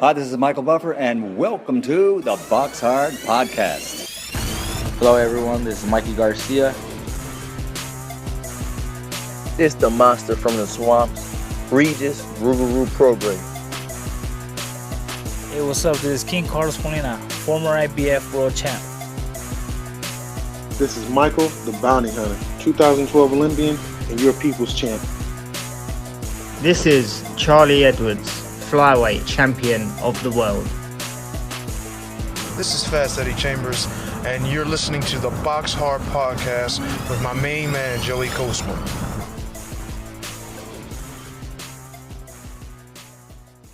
Hi, this is Michael Buffer, and welcome to the BoxHard Podcast. Hello, everyone. This is Mikey Garcia. This the monster from the swamps, Regis Rougarou Program. Hey, what's up? This is King Carlos Molina, former IBF world champ. This is Michael, the Bounty Hunter, 2012 Olympian and your people's champ. This is Charlie Edwards, flyweight champion of the world. This is Fast Eddie Chambers, and you're listening to the BoxHard Podcast with my main man, Joey Coastman.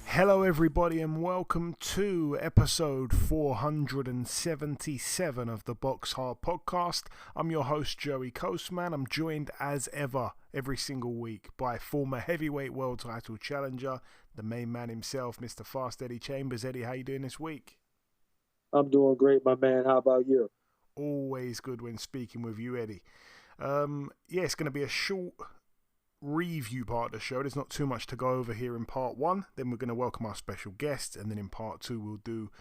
Hello everybody and welcome to episode 477 of the BoxHard Podcast. I'm your host Joey Coastman. I'm joined as ever every single week by former heavyweight world title challenger, the main man himself, Mr. Fast Eddie Chambers. Eddie, how you doing this week? I'm doing great, my man. How about you? Always good when speaking with you, Eddie. It's going to be a short review part of the show. There's not too much to go over here in part one. Then we're going to welcome our special guest, and then in part two we'll do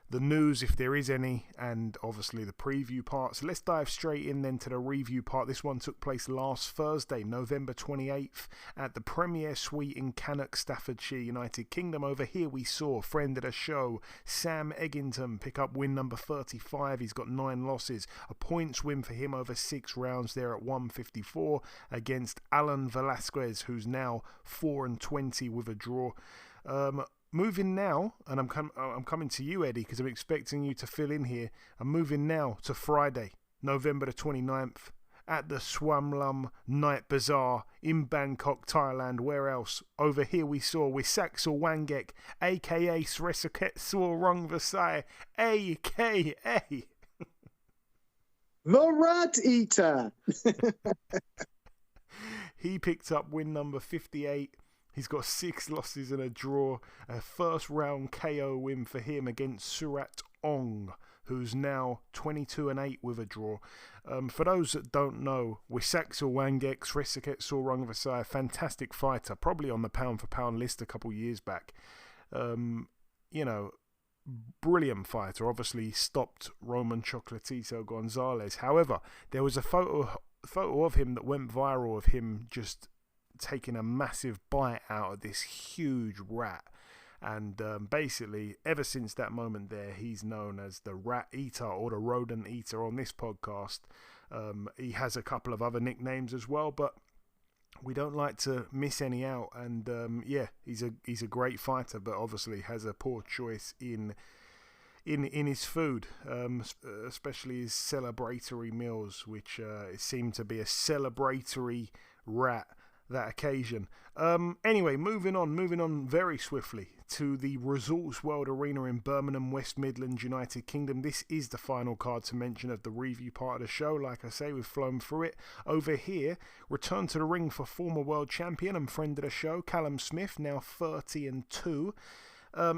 the news if there is any, and obviously the preview part. So let's dive straight in then to the review part. This one took place last Thursday, November 28th at the Premier Suite in Cannock, Staffordshire, United Kingdom. Over here we saw friend of the show Sam Eggington pick up win number 35. He's got 9 losses, a points win for him over 6 rounds there at 154 against Alan Velasquez, who's now 4-20 with a draw. Moving now, and I'm coming to you, Eddie, because I'm expecting you to fill in here. I'm moving now to Friday, November the 29th, at the Swamlum Night Bazaar in Bangkok, Thailand. Where else? Over here we saw Usyk Wangek, a.k.a. Sresaket Sorong Vasai, a.k.a. The Rat Eater. He picked up win number 58. He's got 6 losses and a draw. A first round KO win for him against Surat Ong, who's now 22-8 with a draw. For those that don't know, Usyk Wangek, Sresaket Sorong Vasai, fantastic fighter, probably on the pound for pound list a couple years back. Brilliant fighter. Obviously stopped Roman Chocolatito Gonzalez. However, there was a photo of him that went viral of him just taking a massive bite out of this huge rat, and basically ever since that moment there, he's known as the Rat Eater or the Rodent Eater on this podcast. He has a couple of other nicknames as well, but we don't like to miss any out, and he's a great fighter, but obviously has a poor choice in his food, especially his celebratory meals, which seem to be a celebratory rat that occasion. Anyway, moving on very swiftly to the Resorts World Arena in Birmingham, West Midlands, United Kingdom. This is the final card to mention of the review part of the show. Like I say, we've flown through it. Over here, return to the ring for former world champion and friend of the show, Callum Smith, now 30-2.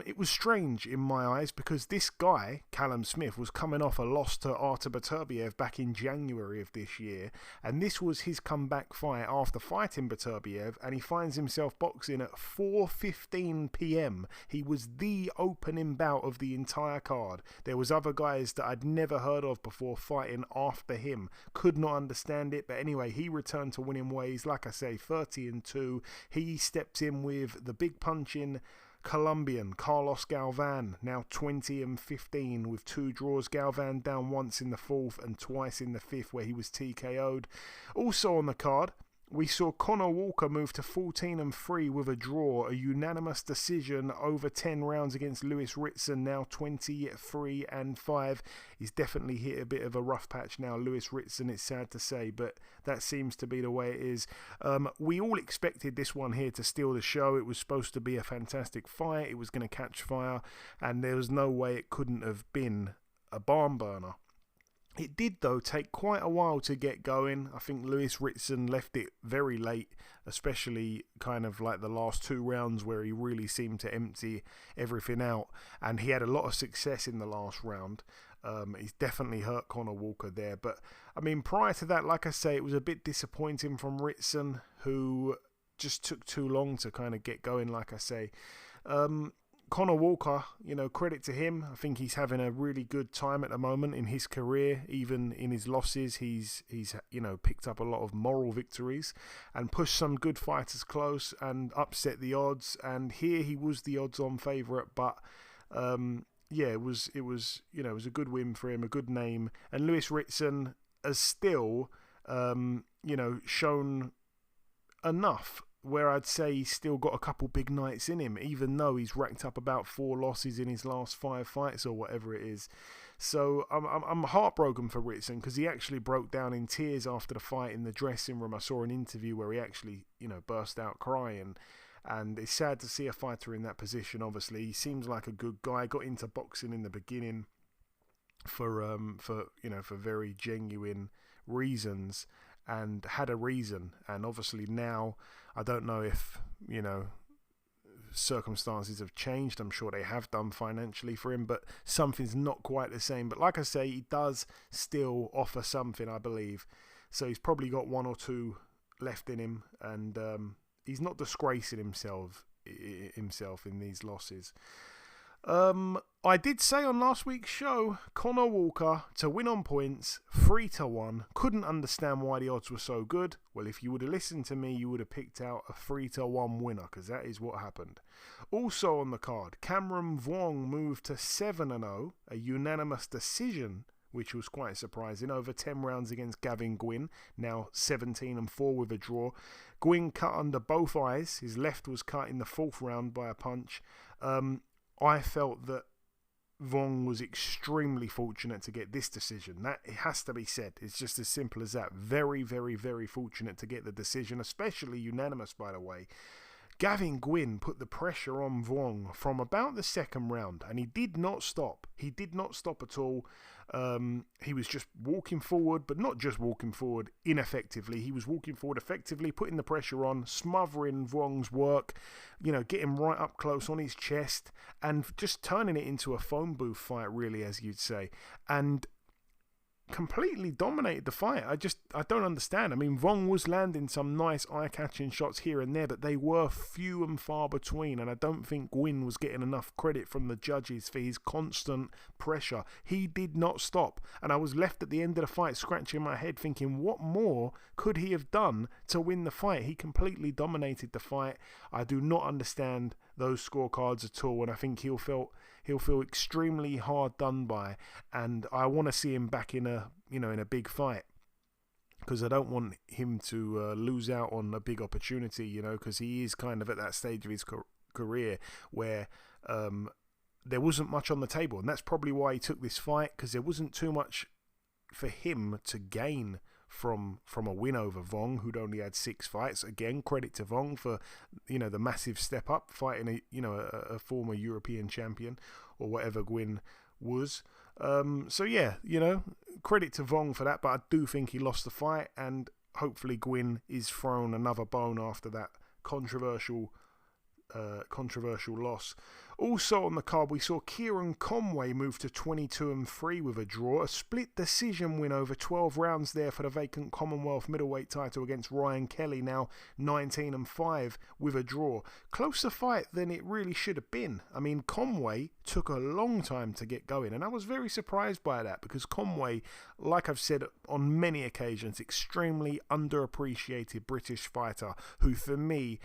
It was strange in my eyes because this guy, Callum Smith, was coming off a loss to Artur Beterbiev back in January of this year, and this was his comeback fight after fighting Beterbiev, and he finds himself boxing at 4:15 p.m. He was the opening bout of the entire card. There was other guys that I'd never heard of before fighting after him. Could not understand it, but anyway, he returned to winning ways. Like I say, 30-2. He steps in with the big punching Colombian Carlos Galvan, now 20-15 with 2 draws. Galvan down once in the 4th and twice in the 5th where he was TKO'd. Also on the card, we saw Conor Walker move to 14-3 with a draw, a unanimous decision over 10 rounds against Lewis Ritson, now 23-5. He's definitely hit a bit of a rough patch now, Lewis Ritson, it's sad to say, but that seems to be the way it is. We all expected this one here to steal the show. It was supposed to be a fantastic fight, it was going to catch fire, and there was no way it couldn't have been a barn burner. It did, though, take quite a while to get going. I think Lewis Ritson left it very late, especially kind of like the last 2 rounds where he really seemed to empty everything out. And he had a lot of success in the last round. He's definitely hurt Conor Walker there. But, I mean, prior to that, like I say, it was a bit disappointing from Ritson, who just took too long to kind of get going, like I say. Conor Walker, credit to him. I think he's having a really good time at the moment in his career. Even in his losses, he's picked up a lot of moral victories and pushed some good fighters close and upset the odds. And here he was the odds-on favourite, but it was a good win for him, a good name. And Lewis Ritson has still shown enough where I'd say he's still got a couple big nights in him, even though he's racked up about 4 losses in his last 5 fights or whatever it is. So I'm heartbroken for Ritson, because he actually broke down in tears after the fight in the dressing room. I saw an interview where he actually, burst out crying. And it's sad to see a fighter in that position, obviously. He seems like a good guy. Got into boxing in the beginning for very genuine reasons, and had a reason. And obviously now, I don't know if, circumstances have changed. I'm sure they have done financially for him, but something's not quite the same. But like I say, he does still offer something, I believe. So he's probably got 1 or 2 left in him, and he's not disgracing himself in these losses. I did say on last week's show, Conor Walker to win on points, 3-1. Couldn't understand why the odds were so good. Well, if you would have listened to me, you would have picked out a 3-1 winner, because that is what happened. Also on the card, Cameron Vuong moved to 7-0, a unanimous decision, which was quite surprising, over 10 rounds against Gavin Gwynn, now 17-4 with a draw. Gwynn cut under both eyes. His left was cut in the 4th round by a punch. I felt that Vuong was extremely fortunate to get this decision. That it has to be said. It's just as simple as that. Very, very, very fortunate to get the decision, especially unanimous, by the way. Gavin Gwynn put the pressure on Vuong from about the 2nd round, and he did not stop. He did not stop at all. He was just walking forward, but not just walking forward ineffectively. He was walking forward effectively, putting the pressure on, smothering Vuong's work, getting right up close on his chest, and just turning it into a phone booth fight, really, as you'd say. And completely dominated the fight. I don't understand. I mean, Vuong was landing some nice eye-catching shots here and there, but they were few and far between, and I don't think Gwynn was getting enough credit from the judges for his constant pressure. He did not stop, and I was left at the end of the fight scratching my head thinking, what more could he have done to win the fight? He completely dominated the fight. I do not understand those scorecards at all, and I think he'll feel extremely hard done by, and I want to see him back in a big fight, because I don't want him to lose out on a big opportunity, because he is kind of at that stage of his career where there wasn't much on the table, and that's probably why he took this fight, because there wasn't too much for him to gain from a win over Vuong, who'd only had 6 fights. Again, credit to Vuong for the massive step up, fighting a former European champion or whatever Gwynn was. So yeah, credit to Vuong for that, but I do think he lost the fight, and hopefully Gwynn is thrown another bone after that controversial loss. Also on the card, we saw Kieran Conway move to 22-3 with a draw, a split decision win over 12 rounds there for the vacant Commonwealth middleweight title against Ryan Kelly, now 19-5 with a draw. Closer fight than it really should have been. I mean, Conway took a long time to get going, and I was very surprised by that, because Conway, like I've said on many occasions, extremely underappreciated British fighter who, for me,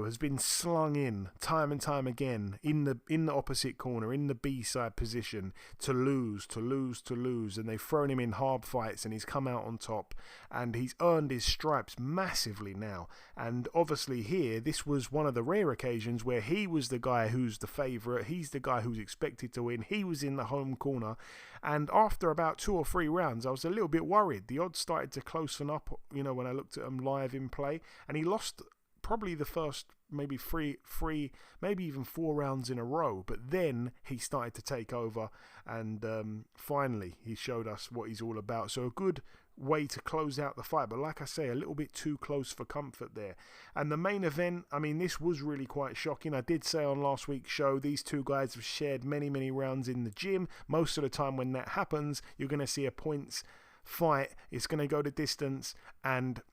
has been slung in time and time again in the opposite corner, in the B-side position, to lose, and they've thrown him in hard fights, and he's come out on top, and he's earned his stripes massively now. And obviously here, this was one of the rare occasions where he was the guy who's the favourite, he's the guy who's expected to win, he was in the home corner, and after about 2 or 3 rounds, I was a little bit worried. The odds started to closen up, when I looked at him live in play, and he lost probably the first maybe three, maybe even 4 rounds in a row, but then he started to take over, and finally he showed us what he's all about. So a good way to close out the fight, but like I say, a little bit too close for comfort there. And the main event, I mean, this was really quite shocking. I did say on last week's show, these two guys have shared many rounds in the gym. Most of the time when that happens, you're going to see a points fight. It's going to go the distance, and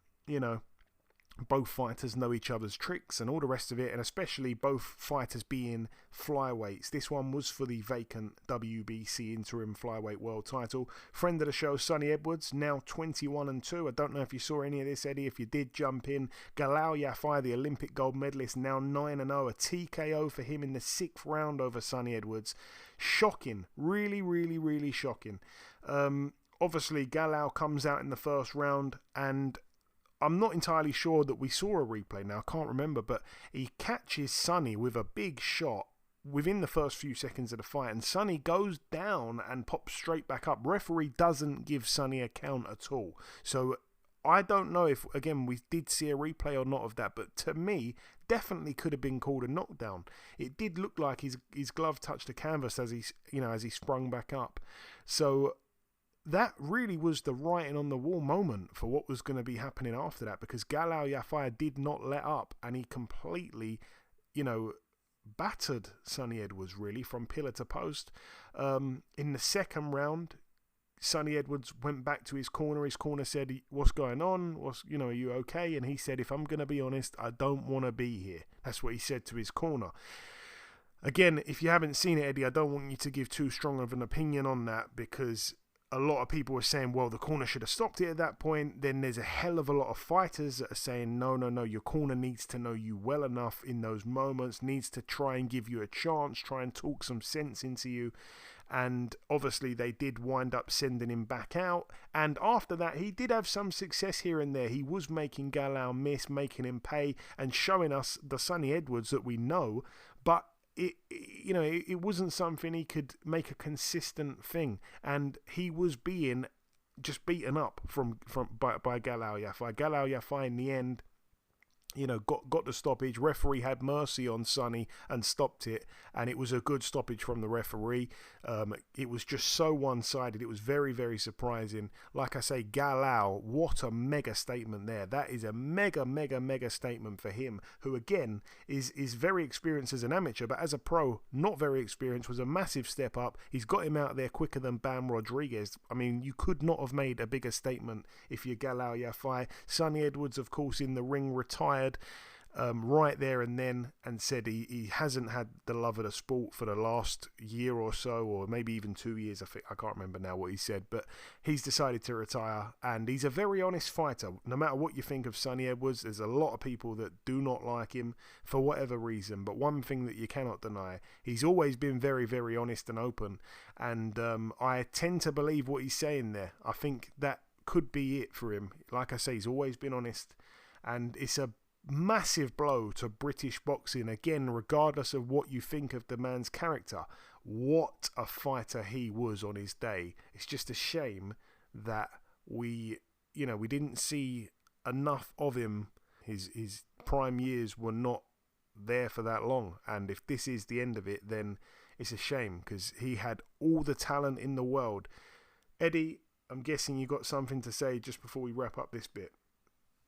both fighters know each other's tricks and all the rest of it, and especially both fighters being flyweights. This one was for the vacant WBC interim flyweight world title. Friend of the show, Sonny Edwards, now 21-2. I don't know if you saw any of this, Eddie. If you did, jump in. Galal Yafai, the Olympic gold medalist, now 9-0. A TKO for him in the 6th round over Sonny Edwards. Shocking. Really, really, really shocking. Obviously, Galal comes out in the first round, and I'm not entirely sure that we saw a replay now, I can't remember, but he catches Sonny with a big shot within the first few seconds of the fight, and Sonny goes down and pops straight back up. Referee doesn't give Sonny a count at all. So I don't know if, again, we did see a replay or not of that, but to me, definitely could have been called a knockdown. It did look like his glove touched the canvas as he sprung back up. So that really was the writing on the wall moment for what was going to be happening after that, because Galal Yafai did not let up, and he completely, battered Sonny Edwards really from pillar to post. In the second round, Sonny Edwards went back to his corner. His corner said, "What's going on? Are you okay?" And he said, "If I'm going to be honest, I don't want to be here." That's what he said to his corner. Again, if you haven't seen it, Eddie, I don't want you to give too strong of an opinion on that, because a lot of people are saying, well, the corner should have stopped it at that point. Then there's a hell of a lot of fighters that are saying, no, your corner needs to know you well enough in those moments, needs to try and give you a chance, try and talk some sense into you. And obviously they did wind up sending him back out. And after that, he did have some success here and there. He was making Galal miss, making him pay, and showing us the Sonny Edwards that we know. But it wasn't something he could make a consistent thing, and he was being just beaten up by Galal Yafai. Galal Yafai in the end, got the stoppage. Referee had mercy on Sonny and stopped it, and it was a good stoppage from the referee. It was just so one-sided. It was very, very surprising. Like I say, Galal, what a mega statement there. That is a mega, mega, mega statement for him, who again is very experienced as an amateur, but as a pro, not very experienced. Was a massive step up. He's got him out there quicker than Bam Rodriguez. I mean, you could not have made a bigger statement if you're Galal Yafai. Sonny Edwards, of course, in the ring, retired right there and then, and said he hasn't had the love of the sport for the last year or so, or maybe even 2 years. I can't remember now what he said, but he's decided to retire, and he's a very honest fighter. No matter what you think of Sonny Edwards, there's a lot of people that do not like him for whatever reason, but one thing that you cannot deny, he's always been very, very honest and open, and I tend to believe what he's saying there. I think that could be it for him. Like I say, he's always been honest, and it's a massive blow to British boxing, again, regardless of what you think of the man's character. What a fighter he was on his day. It's just a shame that we didn't see enough of him. His prime years were not there for that long, and if this is the end of it, then it's a shame, because he had all the talent in the world. Eddie, I'm guessing you got something to say just before we wrap up this bit.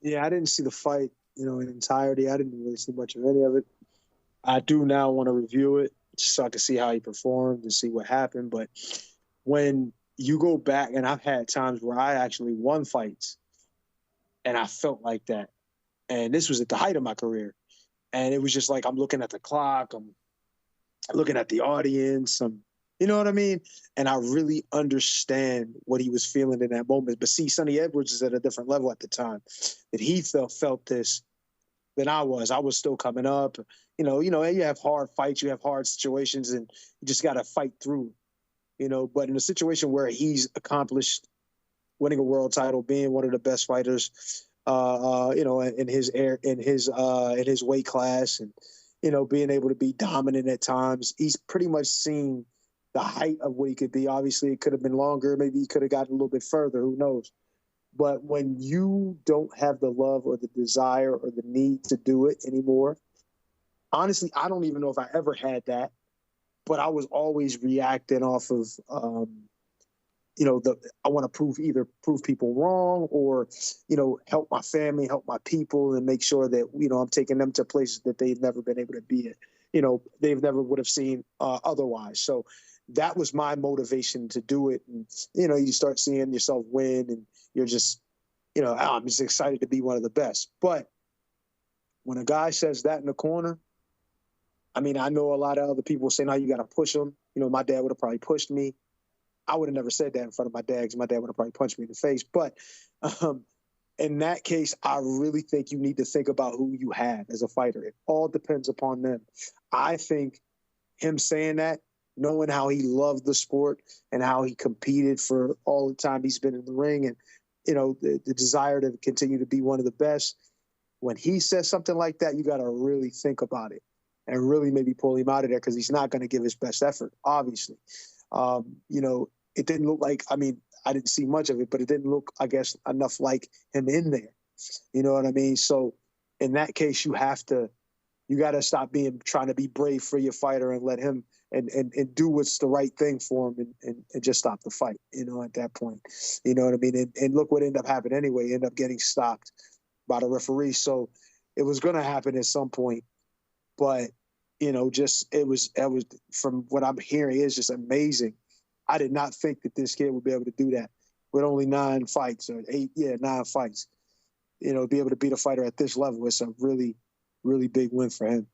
Yeah, I didn't see the fight, in entirety. I didn't really see much of any of it. I do now want to review it just so I can see how he performed and see what happened. But when you go back, and I've had times where I actually won fights, and I felt like that. And this was at the height of my career. And it was just like I'm looking at the clock, I'm looking at the audience, you know what I mean? And I really understand what he was feeling in that moment. But see, Sonny Edwards is at a different level at the time. That he felt this than I was. I was still coming up. You have hard fights, you have hard situations, and you just got to fight through. But in a situation where he's accomplished winning a world title, being one of the best fighters, in his weight class, and being able to be dominant at times, he's pretty much seen the height of what he could be. Obviously, it could have been longer. Maybe he could have gotten a little bit further. Who knows? But when you don't have the love or the desire or the need to do it anymore, honestly, I don't even know if I ever had that. But I was always reacting off of, I want to prove people wrong, or, help my family, help my people, and make sure that, I'm taking them to places that they've never been able to be at. They've never would have seen otherwise. So that was my motivation to do it. And, you start seeing yourself win, and you're just, I'm just excited to be one of the best. But when a guy says that in the corner, I mean, I know a lot of other people say, "No, you got to push him." You know, my dad would have probably pushed me. I would have never said that in front of my dad because my dad would have probably punched me in the face. But in that case, I really think you need to think about who you have as a fighter. It all depends upon them. I think him saying that, knowing how he loved the sport and how he competed for all the time he's been in the ring and, you know, the desire to continue to be one of the best, when he says something like that, you got to really think about it and really maybe pull him out of there because he's not going to give his best effort, obviously. You know, it didn't look like, I mean, I didn't see much of it, but it didn't look, I guess, enough like him in there. You know what I mean? So in that case, you got to stop trying to be brave for your fighter and let him and do what's the right thing for him and just stop the fight, you know, at that point. You know what I mean? And look what ended up happening anyway. He ended up getting stopped by the referee. So it was going to happen at some point. But, you know, it was from what I'm hearing, it's just amazing. I did not think that this kid would be able to do that with only 9 fights or 9 fights. You know, be able to beat a fighter at this level. It's a really, really big win for him.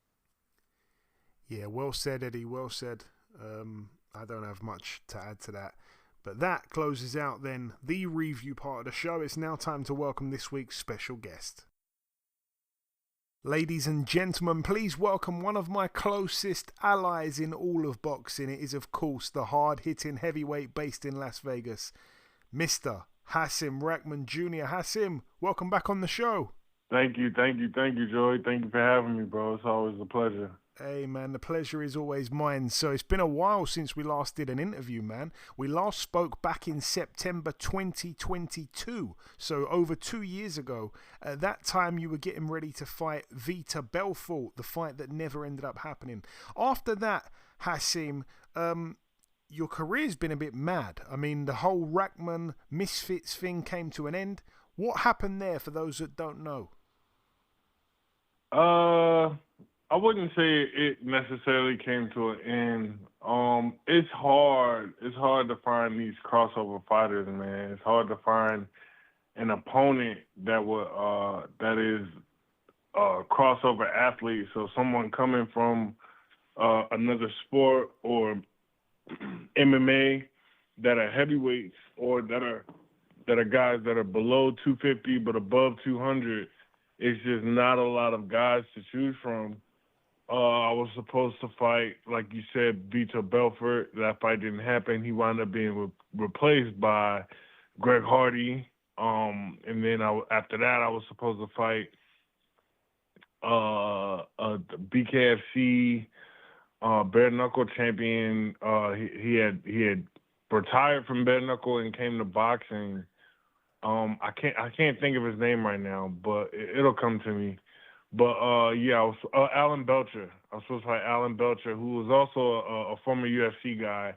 Yeah, well said, Eddie. Well said. I don't have much to add to that. But that closes out then the review part of the show. It's now time to welcome this week's special guest. Ladies and gentlemen, please welcome one of my closest allies in all of boxing. It is, of course, the hard-hitting heavyweight based in Las Vegas, Mr. Hasim Rahman Jr. Hasim, welcome back on the show. Thank you, Joey. Thank you for having me, bro. It's always a pleasure. Hey, man, the pleasure is always mine. So it's been a while since we last did an interview, man. We last spoke back in September 2022, so over 2 years ago. At that time, you were getting ready to fight Vitor Belfort, the fight that never ended up happening. After that, Hasim, your career's been a bit mad. I mean, the whole Rahman Misfits thing came to an end. What happened there for those that don't know? I wouldn't say it necessarily came to an end. It's hard. It's hard to find these crossover fighters, man. It's hard to find an opponent that is a crossover athlete. So someone coming from another sport or MMA that are heavyweights or that are guys that are below 250 but above 200. It's just not a lot of guys to choose from. I was supposed to fight, like you said, Vitor Belfort. That fight didn't happen. He wound up being replaced by Greg Hardy. And then after that, I was supposed to fight BKFC bare knuckle champion. He had retired from bare knuckle and came to boxing. I can't think of his name right now, but it'll come to me. But I was Alan Belcher. I was supposed to fight Alan Belcher, who was also a former UFC guy.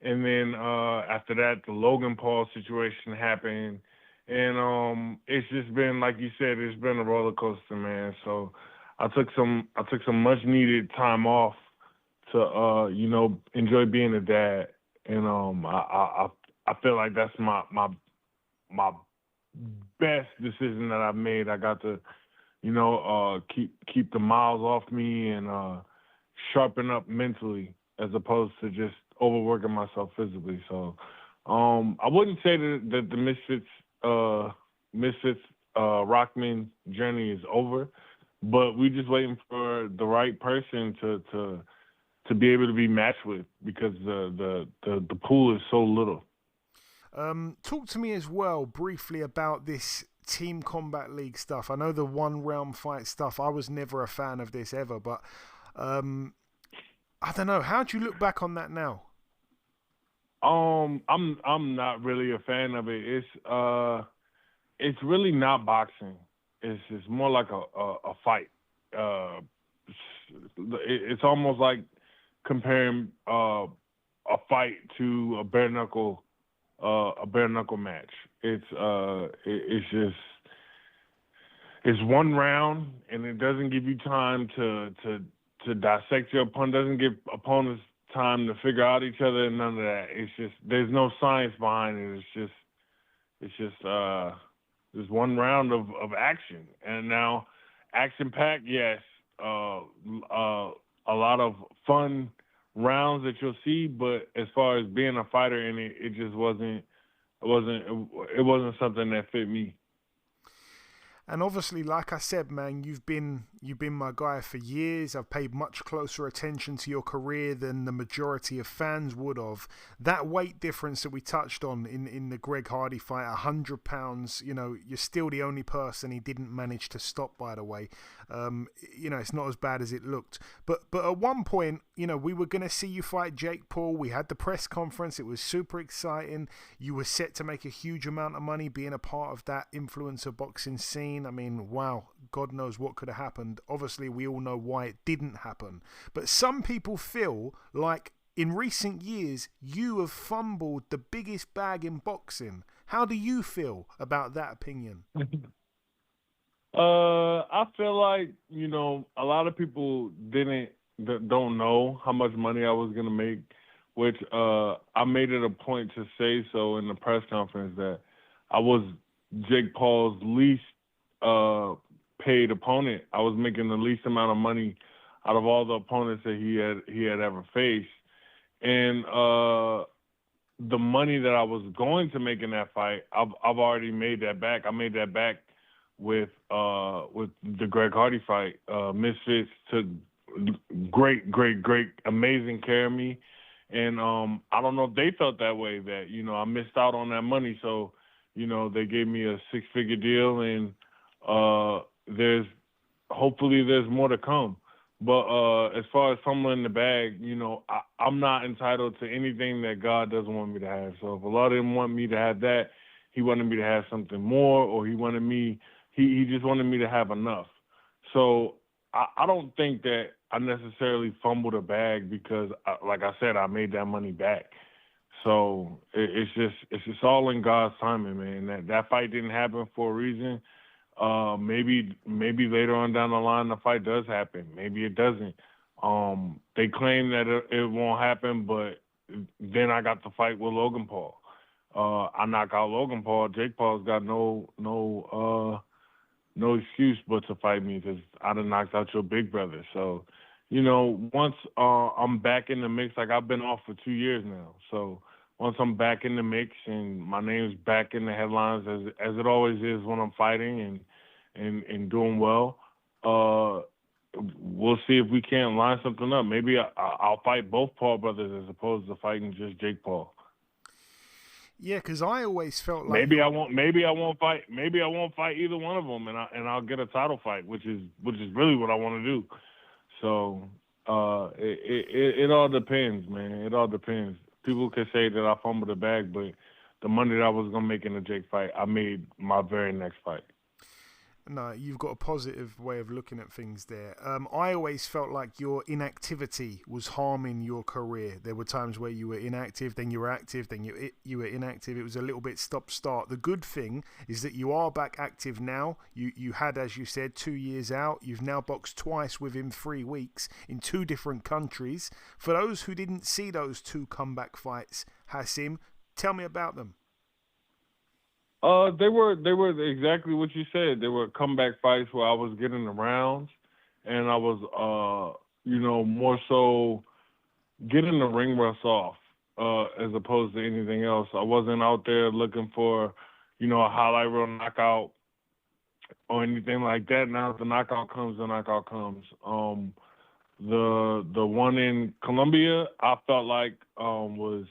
And then after that, the Logan Paul situation happened, and it's just been, like you said, it's been a roller coaster, man. So I took some much needed time off to enjoy being a dad, and I feel like that's my best decision that I've made. I got to keep the miles off me and sharpen up mentally as opposed to just overworking myself physically. So I wouldn't say that the Misfits Rahman journey is over, but we're just waiting for the right person to be able to be matched with, because the pool is so little. Talk to me as well briefly about this Team Combat League stuff. I know the 1 round fight stuff. I was never a fan of this ever, but I don't know. How do you look back on that now? I'm not really a fan of it. It's really not boxing. It's more like a fight. It's almost like comparing a fight to a bare knuckle match. It's 1 round, and it doesn't give you time to dissect your opponent. Doesn't give opponents time to figure out each other, and none of that. It's just, there's no science behind it. It's just 1 round of action. And now, Action packed, yes. A lot of fun rounds that you'll see, but as far as being a fighter in it, it just wasn't. It wasn't something that fit me. And obviously, like I said, man, you've been my guy for years. I've paid much closer attention to your career than the majority of fans would have. That weight difference that we touched on in the Greg Hardy fight, 100 pounds, you're still the only person he didn't manage to stop, by the way. It's not as bad as it looked. But at one point, we were going to see you fight Jake Paul. We had the press conference. It was super exciting. You were set to make a huge amount of money being a part of that influencer boxing scene. I mean, wow, God knows what could have happened. Obviously, we all know why it didn't happen. But some people feel like in recent years, you have fumbled the biggest bag in boxing. How do you feel about that opinion? I feel like, a lot of people don't know how much money I was going to make, which I made it a point to say so in the press conference that I was Jake Paul's least paid opponent. I was making the least amount of money out of all the opponents that he had ever faced. And the money that I was going to make in that fight, I've already made that back. I made that back with the Greg Hardy fight. Misfits took great, amazing care of me. And I don't know if they felt that way, that, I missed out on that money. So, they gave me a 6-figure deal, and hopefully there's more to come. But as far as fumbling the bag, I'm not entitled to anything that God doesn't want me to have. So if Allah didn't want me to have that, he wanted me to have something more, or he just wanted me to have enough. So I don't think that I necessarily fumbled a bag because, like I said, I made that money back. So it's just all in God's timing, man. That fight didn't happen for a reason. Maybe later on down the line the fight does happen. Maybe it doesn't. They claim that it won't happen, but then I got to fight with Logan Paul. I knock out Logan Paul. Jake Paul's got no excuse but to fight me because I done knocked out your big brother. So, once I'm back in the mix, like I've been off for 2 years now. So once I'm back in the mix and my name's back in the headlines as it always is when I'm fighting and doing well, we'll see if we can't line something up. Maybe I'll fight both Paul brothers as opposed to fighting just Jake Paul. Yeah, because I always felt like maybe I won't fight either one of them, and I'll get a title fight, which is really what I want to do. So it all depends, man. It all depends. People could say that I fumbled the bag, but the money that I was gonna make in the Jake fight, I made my very next fight. No, you've got a positive way of looking at things there. I always felt like your inactivity was harming your career. There were times where you were inactive, then you were active, then you were inactive. It was a little bit stop-start. The good thing is that you are back active now. You had, as you said, 2 years out. You've now boxed twice within 3 weeks in 2 different countries. For those who didn't see those 2 comeback fights, Hasim, tell me about them. They were exactly what you said. They were comeback fights where I was getting the rounds, and I was, more so getting the ring rust off, as opposed to anything else. I wasn't out there looking for, a highlight reel knockout or anything like that. Now if the knockout comes, the knockout comes. The one in Colombia, I felt like was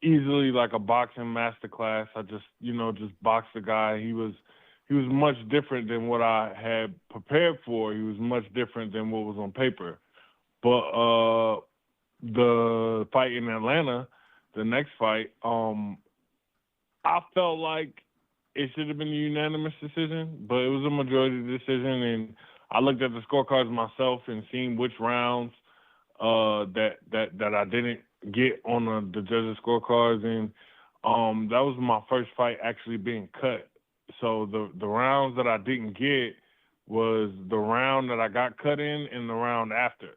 easily like a boxing masterclass. I just boxed the guy. He was much different than what I had prepared for. He was much different than what was on paper. But the fight in Atlanta, the next fight, I felt like it should have been a unanimous decision, but it was a majority decision. And I looked at the scorecards myself and seen which rounds that I didn't get on the judges' scorecards, and that was my first fight actually being cut. So the rounds that I didn't get was the round that I got cut in and the round after.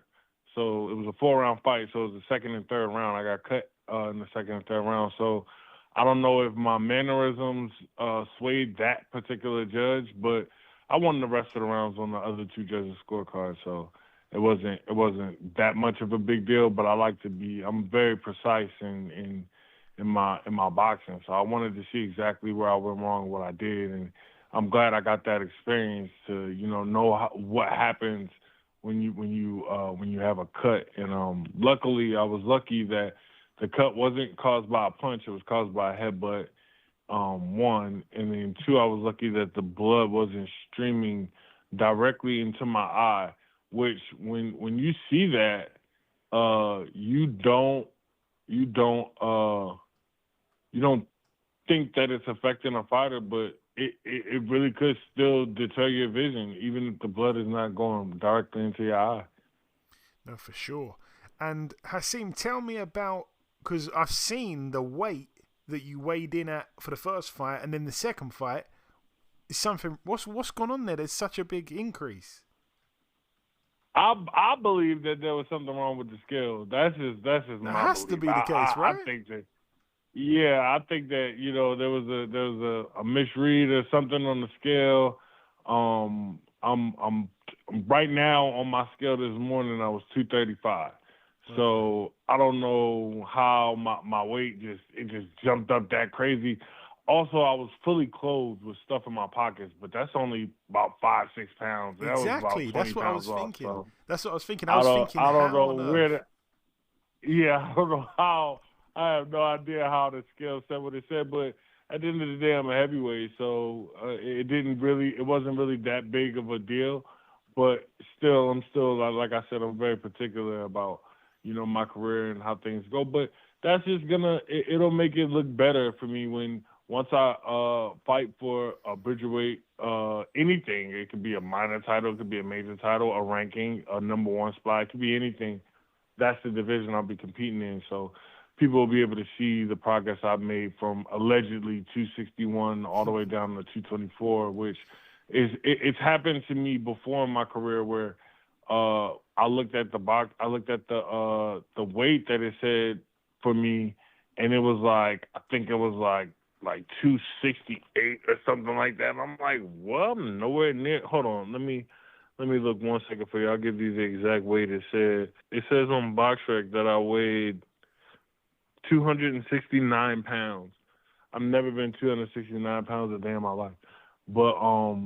So it was a 4-round fight. So it was the second and third round. I got cut in the second and third round. So I don't know if my mannerisms swayed that particular judge, but I won the rest of the rounds on the other two judges' scorecards, so it wasn't that much of a big deal. But I'm very precise in my boxing, so I wanted to see exactly where I went wrong, what I did, and I'm glad I got that experience to know what happens when you have a cut. And luckily, I was lucky that the cut wasn't caused by a punch; it was caused by a headbutt. One, and then two, I was lucky that the blood wasn't streaming directly into my eye. Which, when you see that, you don't think that it's affecting a fighter, but it really could still deter your vision, even if the blood is not going directly into your eye. No, for sure. And Hasim, tell me about, because I've seen the weight that you weighed in at for the first fight, and then the second fight is something. What's gone on there? There's such a big increase. I believe that there was something wrong with the scale. That's just my belief. That has to be the case, right? I think that. Yeah, I think that there was a misread or something on the scale. I'm right now on my scale this morning. I was 235. So I don't know how my weight just jumped up that crazy. Also, I was fully clothed with stuff in my pockets, but that's only about 5-6 pounds. That Exactly. Was about 20 that's what I pounds was thinking. So that's what I was thinking. I don't how know where. I don't know how. I have no idea how the scale said what it said, but at the end of the day, I'm a heavyweight, so it wasn't really that big of a deal. But still, I'm still, like I said, I'm very particular about, my career and how things go. But that's just it'll make it look better for me once I fight for a Bridgerweight, anything. It could be a minor title, it could be a major title, a ranking, a number one spot. It could be anything. That's the division I'll be competing in. So people will be able to see the progress I've made from allegedly 261 all the way down to 224, which it's happened to me before in my career where I looked at the weight that it said for me, and it was like, I think it was like 268 or something like that. And I'm like, well, I'm nowhere near. Hold on, let me look 1 second for you. I'll give you the exact weight it said. It says on BoxRec that I weighed 269 pounds. I've never been 269 pounds a day in my life. But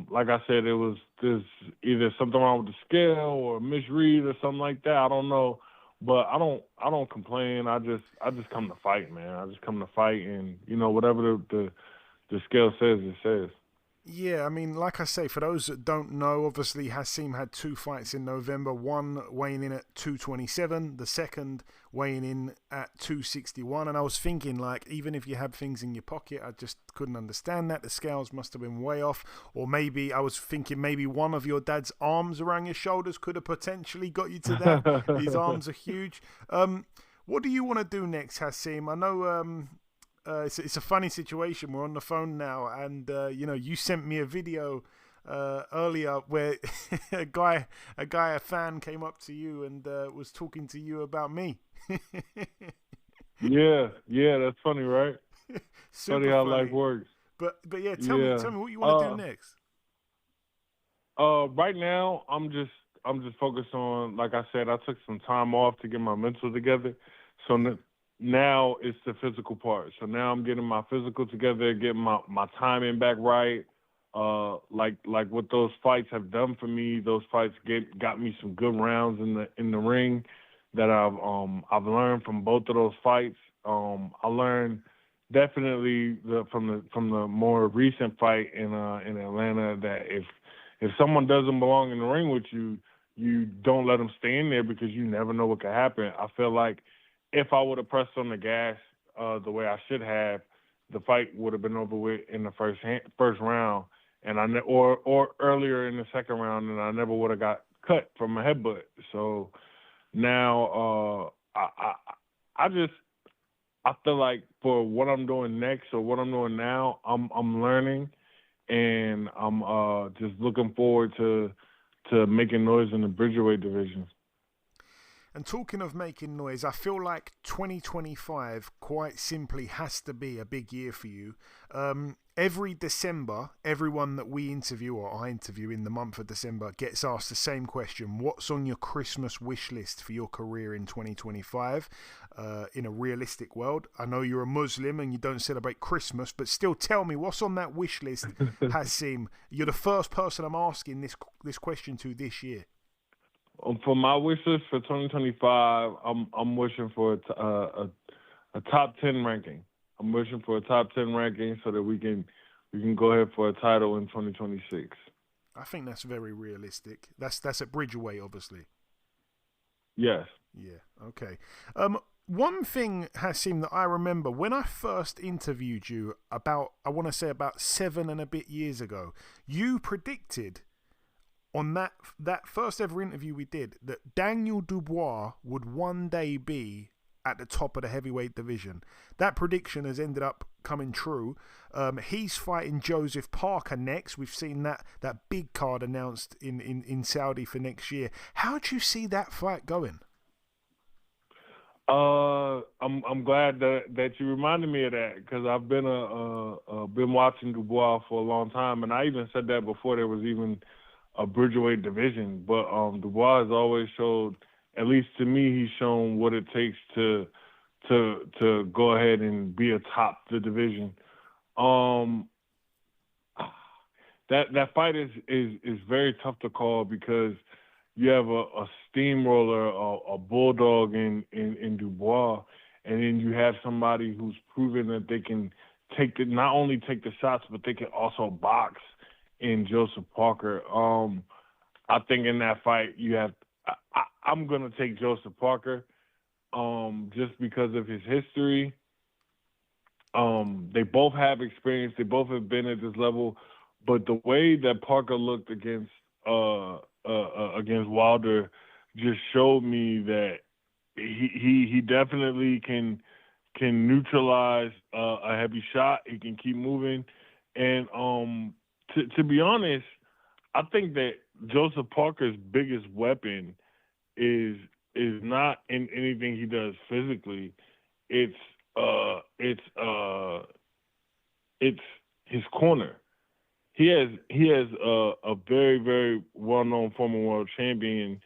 like I said, there's either something wrong with the scale or a misread or something like that. I don't know. But I don't complain. I just come to fight, man. I just come to fight, and whatever the scale says, it says. Yeah, I mean, like I say, for those that don't know, obviously Hasim had 2 fights in November, one weighing in at 227, the second weighing in at 261, and I was thinking, like, even if you have things in your pocket, I just couldn't understand that. The scales must have been way off, or maybe I was thinking maybe one of your dad's arms around your shoulders could have potentially got you to that. His arms are huge. What do you want to do next, Hasim? I know... It's a funny situation. We're on the phone now, and you sent me a video earlier where a fan came up to you and was talking to you about me. yeah, that's funny, right? Funny how life works. But yeah, tell me what you want to do next. Right now, I'm just focused on, like I said, I took some time off to get my mental together, so. Now it's the physical part. So now I'm getting my physical together, getting my timing back right. Like what those fights have done for me. Those fights got me some good rounds in the ring that I've learned from both of those fights. I learned definitely from the more recent fight in Atlanta that if someone doesn't belong in the ring with you, you don't let them stay in there because you never know what could happen. I feel like if I would have pressed on the gas the way I should have, the fight would have been over with in the first round, and or earlier in the second round, and I never would have got cut from a headbutt. So now I feel like for what I'm doing next or what I'm doing now, I'm learning, and I'm just looking forward to making noise in the Bridgerweight division. And talking of making noise, I feel like 2025 quite simply has to be a big year for you. Every December, everyone that we interview or I interview in the month of December gets asked the same question. What's on your Christmas wish list for your career in 2025 in a realistic world? I know you're a Muslim and you don't celebrate Christmas, but still tell me, what's on that wish list, Hasim? You're the first person I'm asking this question to this year. For my wish list for 2025, I'm wishing for a top 10 ranking. I'm wishing for a top 10 ranking so that we can go ahead for a title in 2026. I think that's very realistic. That's at Bridgerweight, obviously. Yes. Yeah. Okay. One thing, Hasim, that I remember when I first interviewed you about 7 and a bit years ago, you predicted on that first ever interview we did that Daniel Dubois would one day be at the top of the heavyweight division. That prediction has ended up coming true. He's fighting Joseph Parker next. We've seen that big card announced in Saudi for next year. How do you see that fight going? I'm glad that you reminded me of that, because I've been been watching Dubois for a long time, and I even said that before there was even a Bridgerweight division. But Dubois has always showed, at least to me, he's shown what it takes to go ahead and be atop the division. That fight is very tough to call, because you have a steamroller, a bulldog in Dubois, and then you have somebody who's proven that they can not only take the shots, but they can also box in Joseph Parker. I think in that fight I'm going to take Joseph Parker just because of his history. They both have experience. They both have been at this level. But the way that Parker looked against Wilder just showed me that he definitely can neutralize a heavy shot. He can keep moving. And to be honest, I think that Joseph Parker's biggest weapon is not in anything he does physically. It's his corner. He has a very, very well-known former world champion,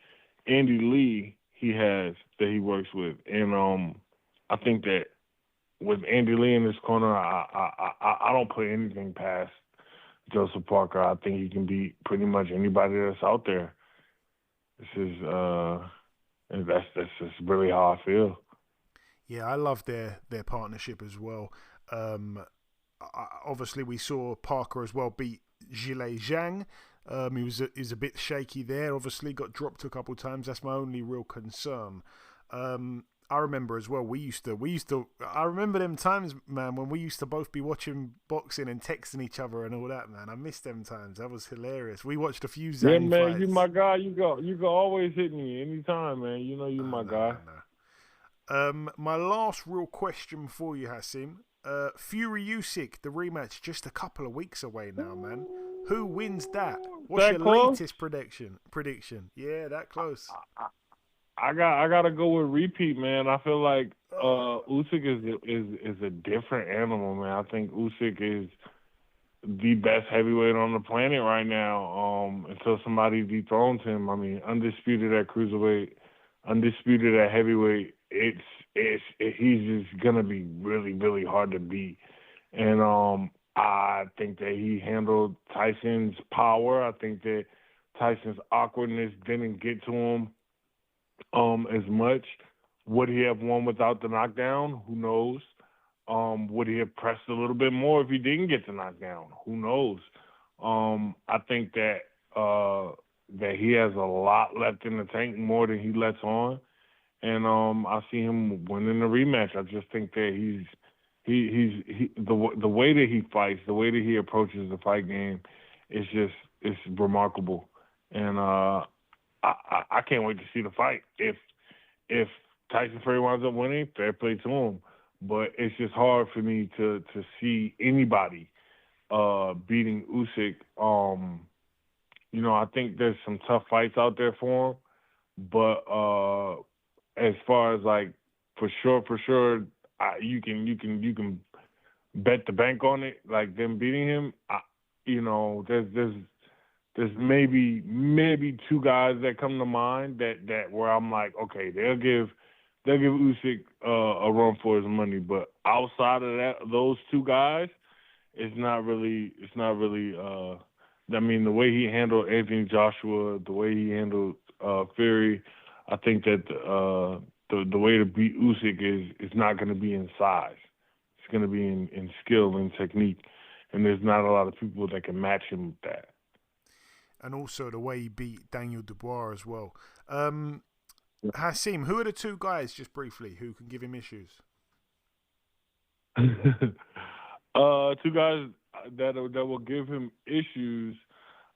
Andy Lee. That he works with, and I think that with Andy Lee in his corner, I don't put anything past Joseph Parker. I think he can beat pretty much anybody that's out there. That's just really how I feel. Yeah, I love their partnership as well. Obviously, we saw Parker as well beat Zhilei Zhang. He was a bit shaky there. Obviously, got dropped a couple of times. That's my only real concern. I remember as well. I remember them times, man, when we used to both be watching boxing and texting each other and all that, man. I miss them times. That was hilarious. We watched a few Zhang man, fights. You my guy. You go always hit me anytime, man. You know you my guy. My last real question for you, Hasim. Fury Usyk, the rematch, just a couple of weeks away now, man. Who wins that? What's your latest prediction? Yeah, that close. I gotta go with repeat, man. I feel like Usyk is a different animal, man. I think Usyk is the best heavyweight on the planet right now. Until somebody dethrones him. I mean, undisputed at cruiserweight, undisputed at heavyweight. He's just gonna be really, really hard to beat. And I think that he handled Tyson's power. I think that Tyson's awkwardness didn't get to him as much. Would he have won without the knockdown? Who knows? Would he have pressed a little bit more if he didn't get the knockdown? Who knows? I think that he has a lot left in the tank, more than he lets on. And I see him winning the rematch. I just think that the way that he fights, the way that he approaches the fight game, it's remarkable. And I can't wait to see the fight. If Tyson Fury winds up winning, fair play to him. But it's just hard for me to see anybody beating Usyk. I think there's some tough fights out there for him, but as far as like for sure, you can bet the bank on it, like them beating him. There's maybe two guys that come to mind that where I'm like, okay, they'll give Usyk a run for his money, but outside of those two guys, it's not really. I mean, the way he handled Anthony Joshua, the way he handled Fury, I think that the way to beat Usyk is not going to be in size. It's going to be in skill and technique, and there's not a lot of people that can match him with that. And also the way he beat Daniel Dubois as well. Hasim, who are the two guys, just briefly, who can give him issues? Two guys that will give him issues.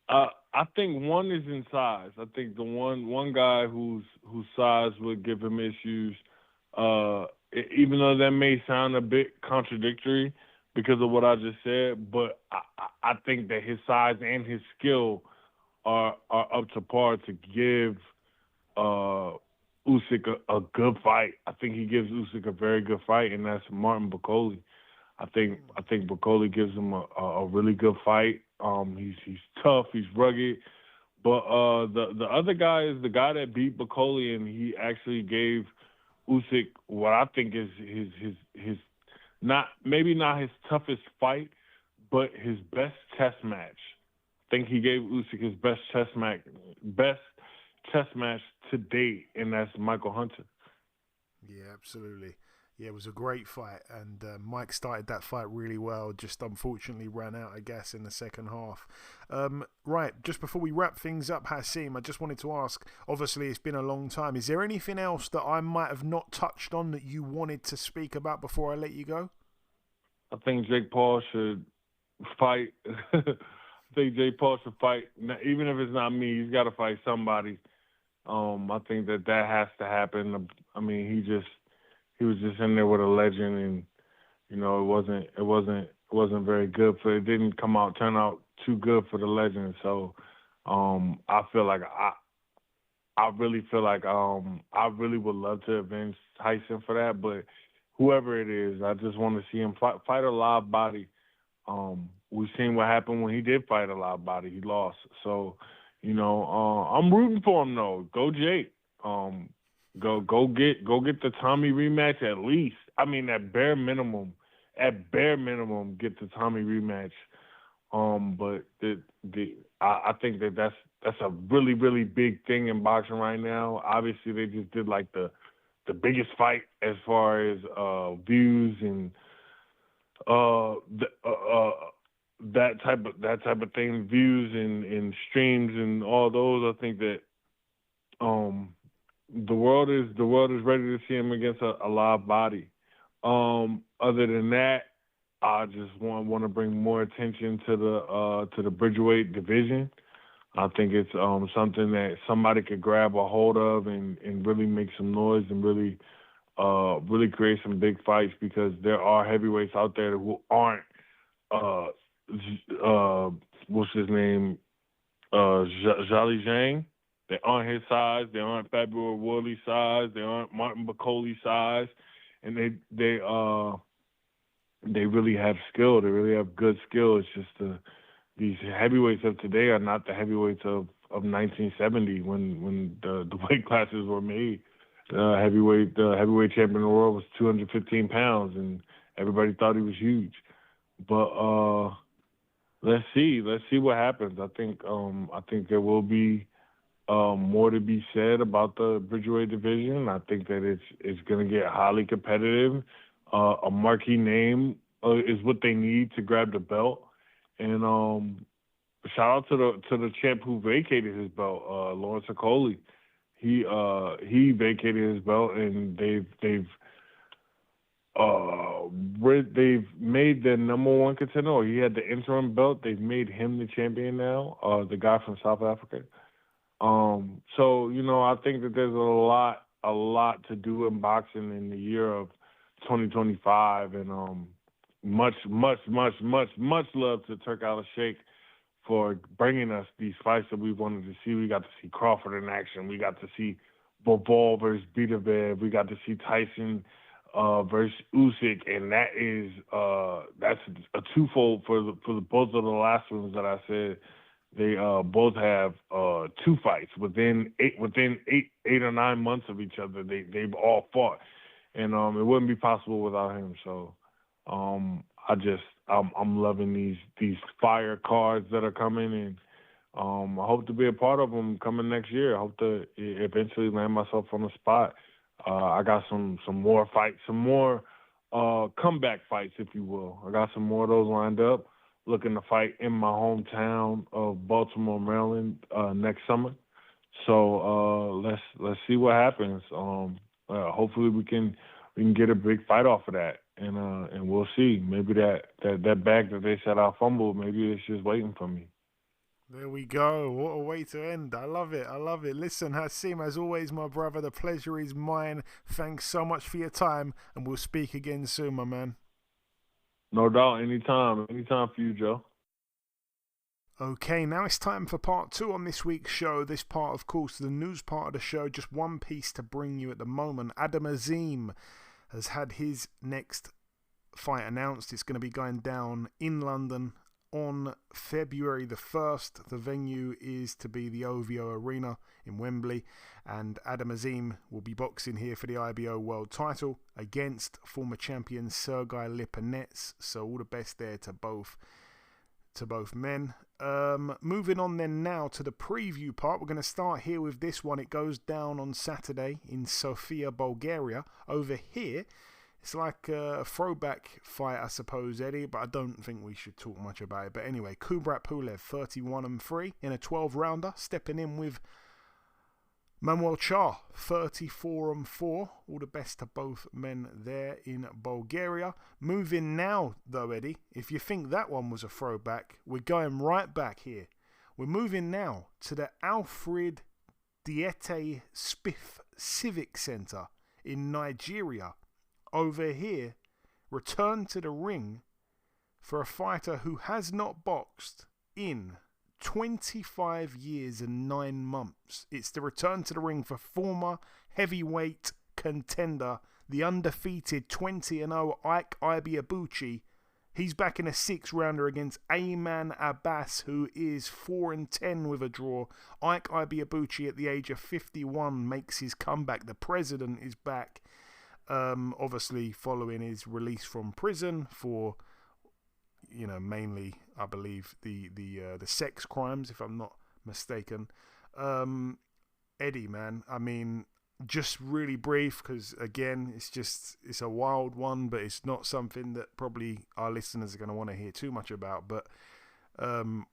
I think one is in size. I think the one guy whose size would give him issues, even though that may sound a bit contradictory because of what I just said, but I think that his size and his skill are up to par to give Usyk a good fight. I think he gives Usyk a very good fight, and that's Martin Bakole. I think Bakole gives him a really good fight. He's tough, he's rugged, but the other guy is the guy that beat Bakole, and he actually gave Usyk what I think is his maybe not his toughest fight, but his best chess match. I think he gave Usyk his best chess match to date, and that's Michael Hunter. Yeah, absolutely. Yeah, it was a great fight, and Mike started that fight really well, just unfortunately ran out of gas in the second half. Right, just before we wrap things up, Hasim, I just wanted to ask, obviously it's been a long time, is there anything else that I might have not touched on that you wanted to speak about before I let you go? I think Jake Paul should fight. I think Jake Paul should fight. Even if it's not me, he's got to fight somebody. I think that has to happen. I mean, he was just in there with a legend, and it wasn't very good for. It didn't turn out too good for the legend. So I feel like I really feel like I really would love to avenge Tyson for that, but whoever it is, I just want to see him fight a live body. We've seen what happened when he did fight a live body. He lost. So, I'm rooting for him though. Go Jake. Go get the Tommy rematch at least. I mean, at bare minimum, get the Tommy rematch. But I think that's a really, really big thing in boxing right now. Obviously, they just did like the biggest fight as far as views and that type of thing, views and streams and all those. I think that the world is ready to see him against a live body. Other than that, I just want to bring more attention to the Bridgerweight division. I think it's something that somebody could grab a hold of and really make some noise and really create some big fights, because there are heavyweights out there who aren't what's his name, Zhali Zhang. They aren't his size. They aren't Fabio Woodley size. They aren't Martin Bakole size, and they really have skill. They really have good skill. It's just these heavyweights of today are not the heavyweights of 1970 when the weight classes were made. The heavyweight champion of the world was 215 pounds, and everybody thought he was huge. But let's see what happens. I think there will be more to be said about the Bridgerweight division. I think that it's going to get highly competitive. A marquee name is what they need to grab the belt. And shout out to the champ who vacated his belt, Lawrence Okoli. He vacated his belt, and they've made the number one contender. Or he had the interim belt. They've made him the champion now. The guy from South Africa. So I think that there's a lot to do in boxing in the year of 2025, and much love to Turki Alalshikh for bringing us these fights that we wanted to see. We got to see Crawford in action. We got to see Bivol versus Bitabev. We got to see Tyson versus Usyk, and that's a twofold for the both of the last ones that I said. They both have 2 fights within eight or 9 months of each other. They've all fought, and it wouldn't be possible without him. So I'm loving these fire cards that are coming, and I hope to be a part of them coming next year. I hope to eventually land myself on the spot. I got some more fights, some more comeback fights, if you will. I got some more of those lined up. Looking to fight in my hometown of Baltimore, Maryland, next summer. So let's see what happens. Hopefully we can get a big fight off of that, and we'll see. Maybe that bag that they said I fumbled, maybe it's just waiting for me. There we go. What a way to end. I love it. Listen, Hasim, as always, my brother, the pleasure is mine. Thanks so much for your time, and we'll speak again soon, my man. No doubt. Anytime for you, Joe. Okay, now it's time for part 2 on this week's show. This part, of course, the news part of the show. Just one piece to bring you at the moment. Adam Azim has had his next fight announced. It's going to be going down in London on February the 1st. The venue is to be the OVO Arena in Wembley, and Adam Azim will be boxing here for the IBO World title against former champion Sergei Lipinets. So all the best there to both men. Moving on then now to the preview part. We're going to start here with this one. It goes down on Saturday in Sofia, Bulgaria. Over here, it's like a throwback fight, I suppose, Eddie, but I don't think we should talk much about it. But anyway, Kubrat Pulev, 31-3 in a 12-rounder, stepping in with Manuel Char, 34-4. All the best to both men there in Bulgaria. Moving now, though, Eddie, if you think that one was a throwback, we're going right back here. We're moving now to the Alfred Diete Spiff Civic Centre in Nigeria. Over here, return to the ring for a fighter who has not boxed in 25 years and 9 months. It's the return to the ring for former heavyweight contender, the undefeated 20-0 Ike Ibeabuchi. He's back in a 6-rounder against Ayman Abbas, who is 4-10 with a draw. Ike Ibeabuchi, at the age of 51, makes his comeback. The president is back. Obviously following his release from prison for, mainly, I believe, the sex crimes, if I'm not mistaken. Eddie, man, I mean, just really brief, because again, it's a wild one, but it's not something that probably our listeners are going to want to hear too much about. But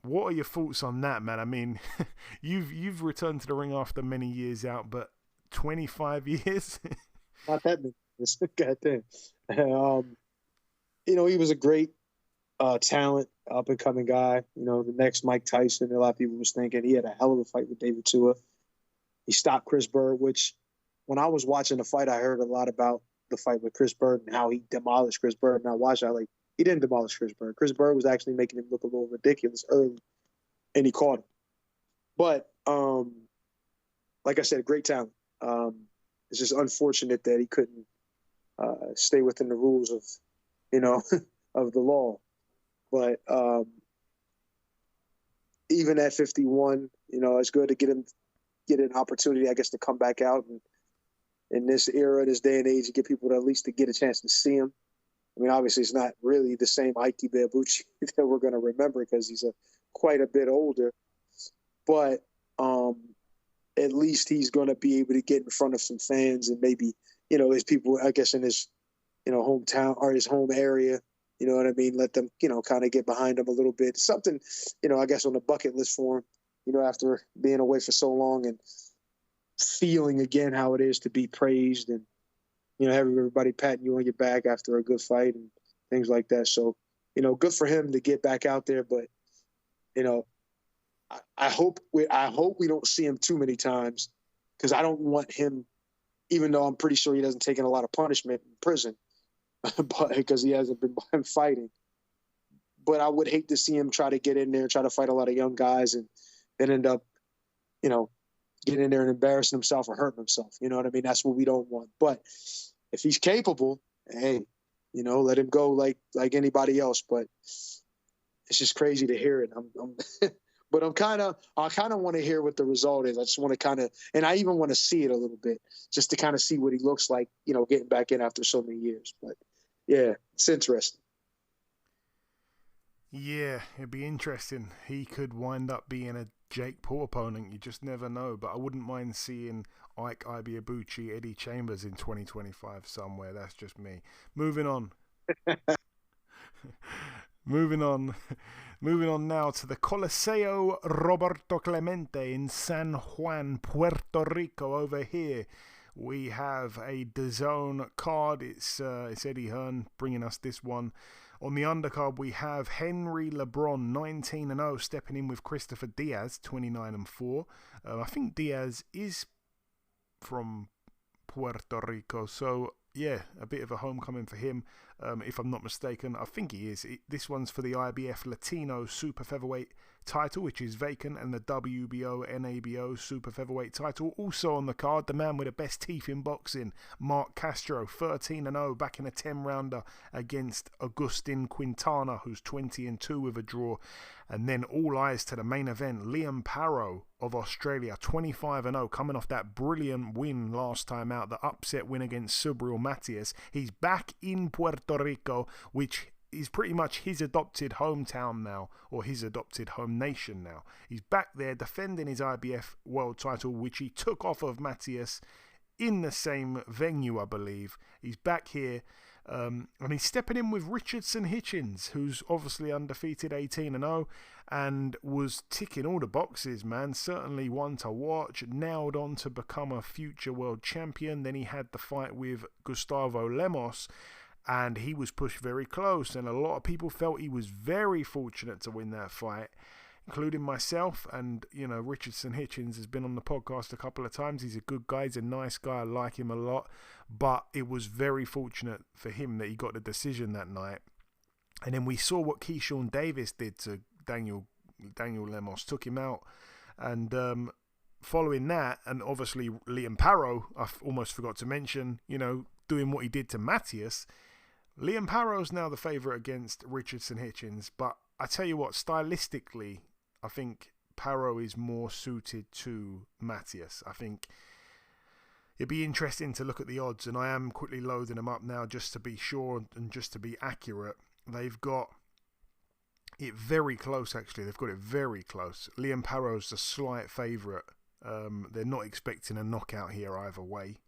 what are your thoughts on that, man? I mean, you've returned to the ring after many years out, but 25 years? Not that many. Goddamn. He was a great talent, up and coming guy. The next Mike Tyson. A lot of people was thinking he had a hell of a fight with David Tua. He stopped Chris Bird, which when I was watching the fight, I heard a lot about the fight with Chris Bird and how he demolished Chris Bird. And I watched, he didn't demolish Chris Bird. Chris Bird was actually making him look a little ridiculous early, and he caught him. But like I said, great talent. It's just unfortunate that he couldn't stay within the rules of, of the law. But even at 51, it's good to get an opportunity, I guess, to come back out and in this era, this day and age, to get people to at least to get a chance to see him. I mean, obviously, it's not really the same Ike Ibeabuchi that we're going to remember because he's quite a bit older. But at least he's going to be able to get in front of some fans and maybe, his people, I guess, in his, hometown or his home area, you know what I mean? Let them, kind of get behind him a little bit. Something, I guess on the bucket list for him, after being away for so long and feeling again how it is to be praised and, have everybody patting you on your back after a good fight and things like that. So, good for him to get back out there. But, I hope we don't see him too many times because I don't want him, even though I'm pretty sure he doesn't take in a lot of punishment in prison, but because he hasn't been fighting. But I would hate to see him try to get in there and try to fight a lot of young guys and end up, getting in there and embarrassing himself or hurting himself. You know what I mean? That's what we don't want. But if he's capable, hey, let him go like anybody else. But it's just crazy to hear it. But I kind of want to hear what the result is. I just want to and I even want to see it a little bit just to kind of see what he looks like, getting back in after so many years. But yeah, it's interesting. Yeah, it'd be interesting. He could wind up being a Jake Paul opponent. You just never know. But I wouldn't mind seeing Ike Ibiabuchi, Eddie Chambers in 2025 somewhere. That's just me. Moving on. Moving on now to the Coliseo Roberto Clemente in San Juan, Puerto Rico. Over here, we have a DAZN card. It's Eddie Hearn bringing us this one. On the undercard, we have Henry LeBron, 19-0, stepping in with Christopher Diaz, 29-4. I think Diaz is from Puerto Rico, so yeah, a bit of a homecoming for him, if I'm not mistaken. I think he is. This one's for the IBF Latino Super Featherweight title, which is vacant, and the WBO NABO Super Featherweight title. Also on the card, the man with the best teeth in boxing, Mark Castro, 13-0, back in a 10-rounder against Agustin Quintana, who's 20-2 with a draw. And then all eyes to the main event, Liam Parrow of Australia, 25-0, coming off that brilliant win last time out, the upset win against Subriel Matias. He's back in Puerto Rico, which is pretty much his adopted hometown now, or his adopted home nation now. He's back there defending his IBF world title, which he took off of Matias in the same venue, I believe. He's back here, and he's stepping in with Richardson Hitchens, who's obviously undefeated, 18-0, and was ticking all the boxes, man. Certainly one to watch, nailed on to become a future world champion. Then he had the fight with Gustavo Lemos, and he was pushed very close, and a lot of people felt he was very fortunate to win that fight, including myself. And Richardson Hitchens has been on the podcast a couple of times. He's a good guy, he's a nice guy, I like him a lot, but it was very fortunate for him that he got the decision that night. And then we saw what Keyshawn Davis did to Daniel Lemos, took him out. And following that, and obviously Liam Parrow, I almost forgot to mention, doing what he did to Matias. Liam Parrow's now the favourite against Richardson Hitchens, but I tell you what, stylistically, I think Parrow is more suited to Matias. I think it'd be interesting to look at the odds, and I am quickly loading them up now just to be sure and just to be accurate. They've got it very close, actually. They've got it very close. Liam Parrow's the slight favourite. They're not expecting a knockout here either way.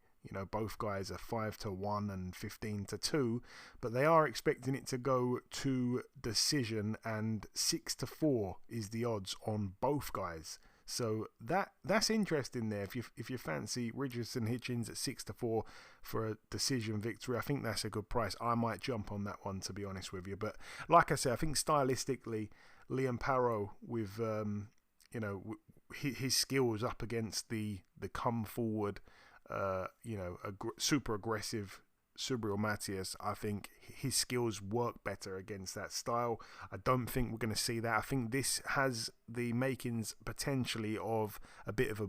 Both guys are 5-1 and 15-2, but they are expecting it to go to decision, and 6-4 is the odds on both guys. So that's interesting there. If you fancy Richardson Hitchens at 6-4 for a decision victory, I think that's a good price. I might jump on that one, to be honest with you. But like I said, I think stylistically, Liam Parrow with his skills up against the come forward, super aggressive Subriel Matias, I think his skills work better against that style. I don't think we're going to see that. I think this has the makings potentially of a bit of a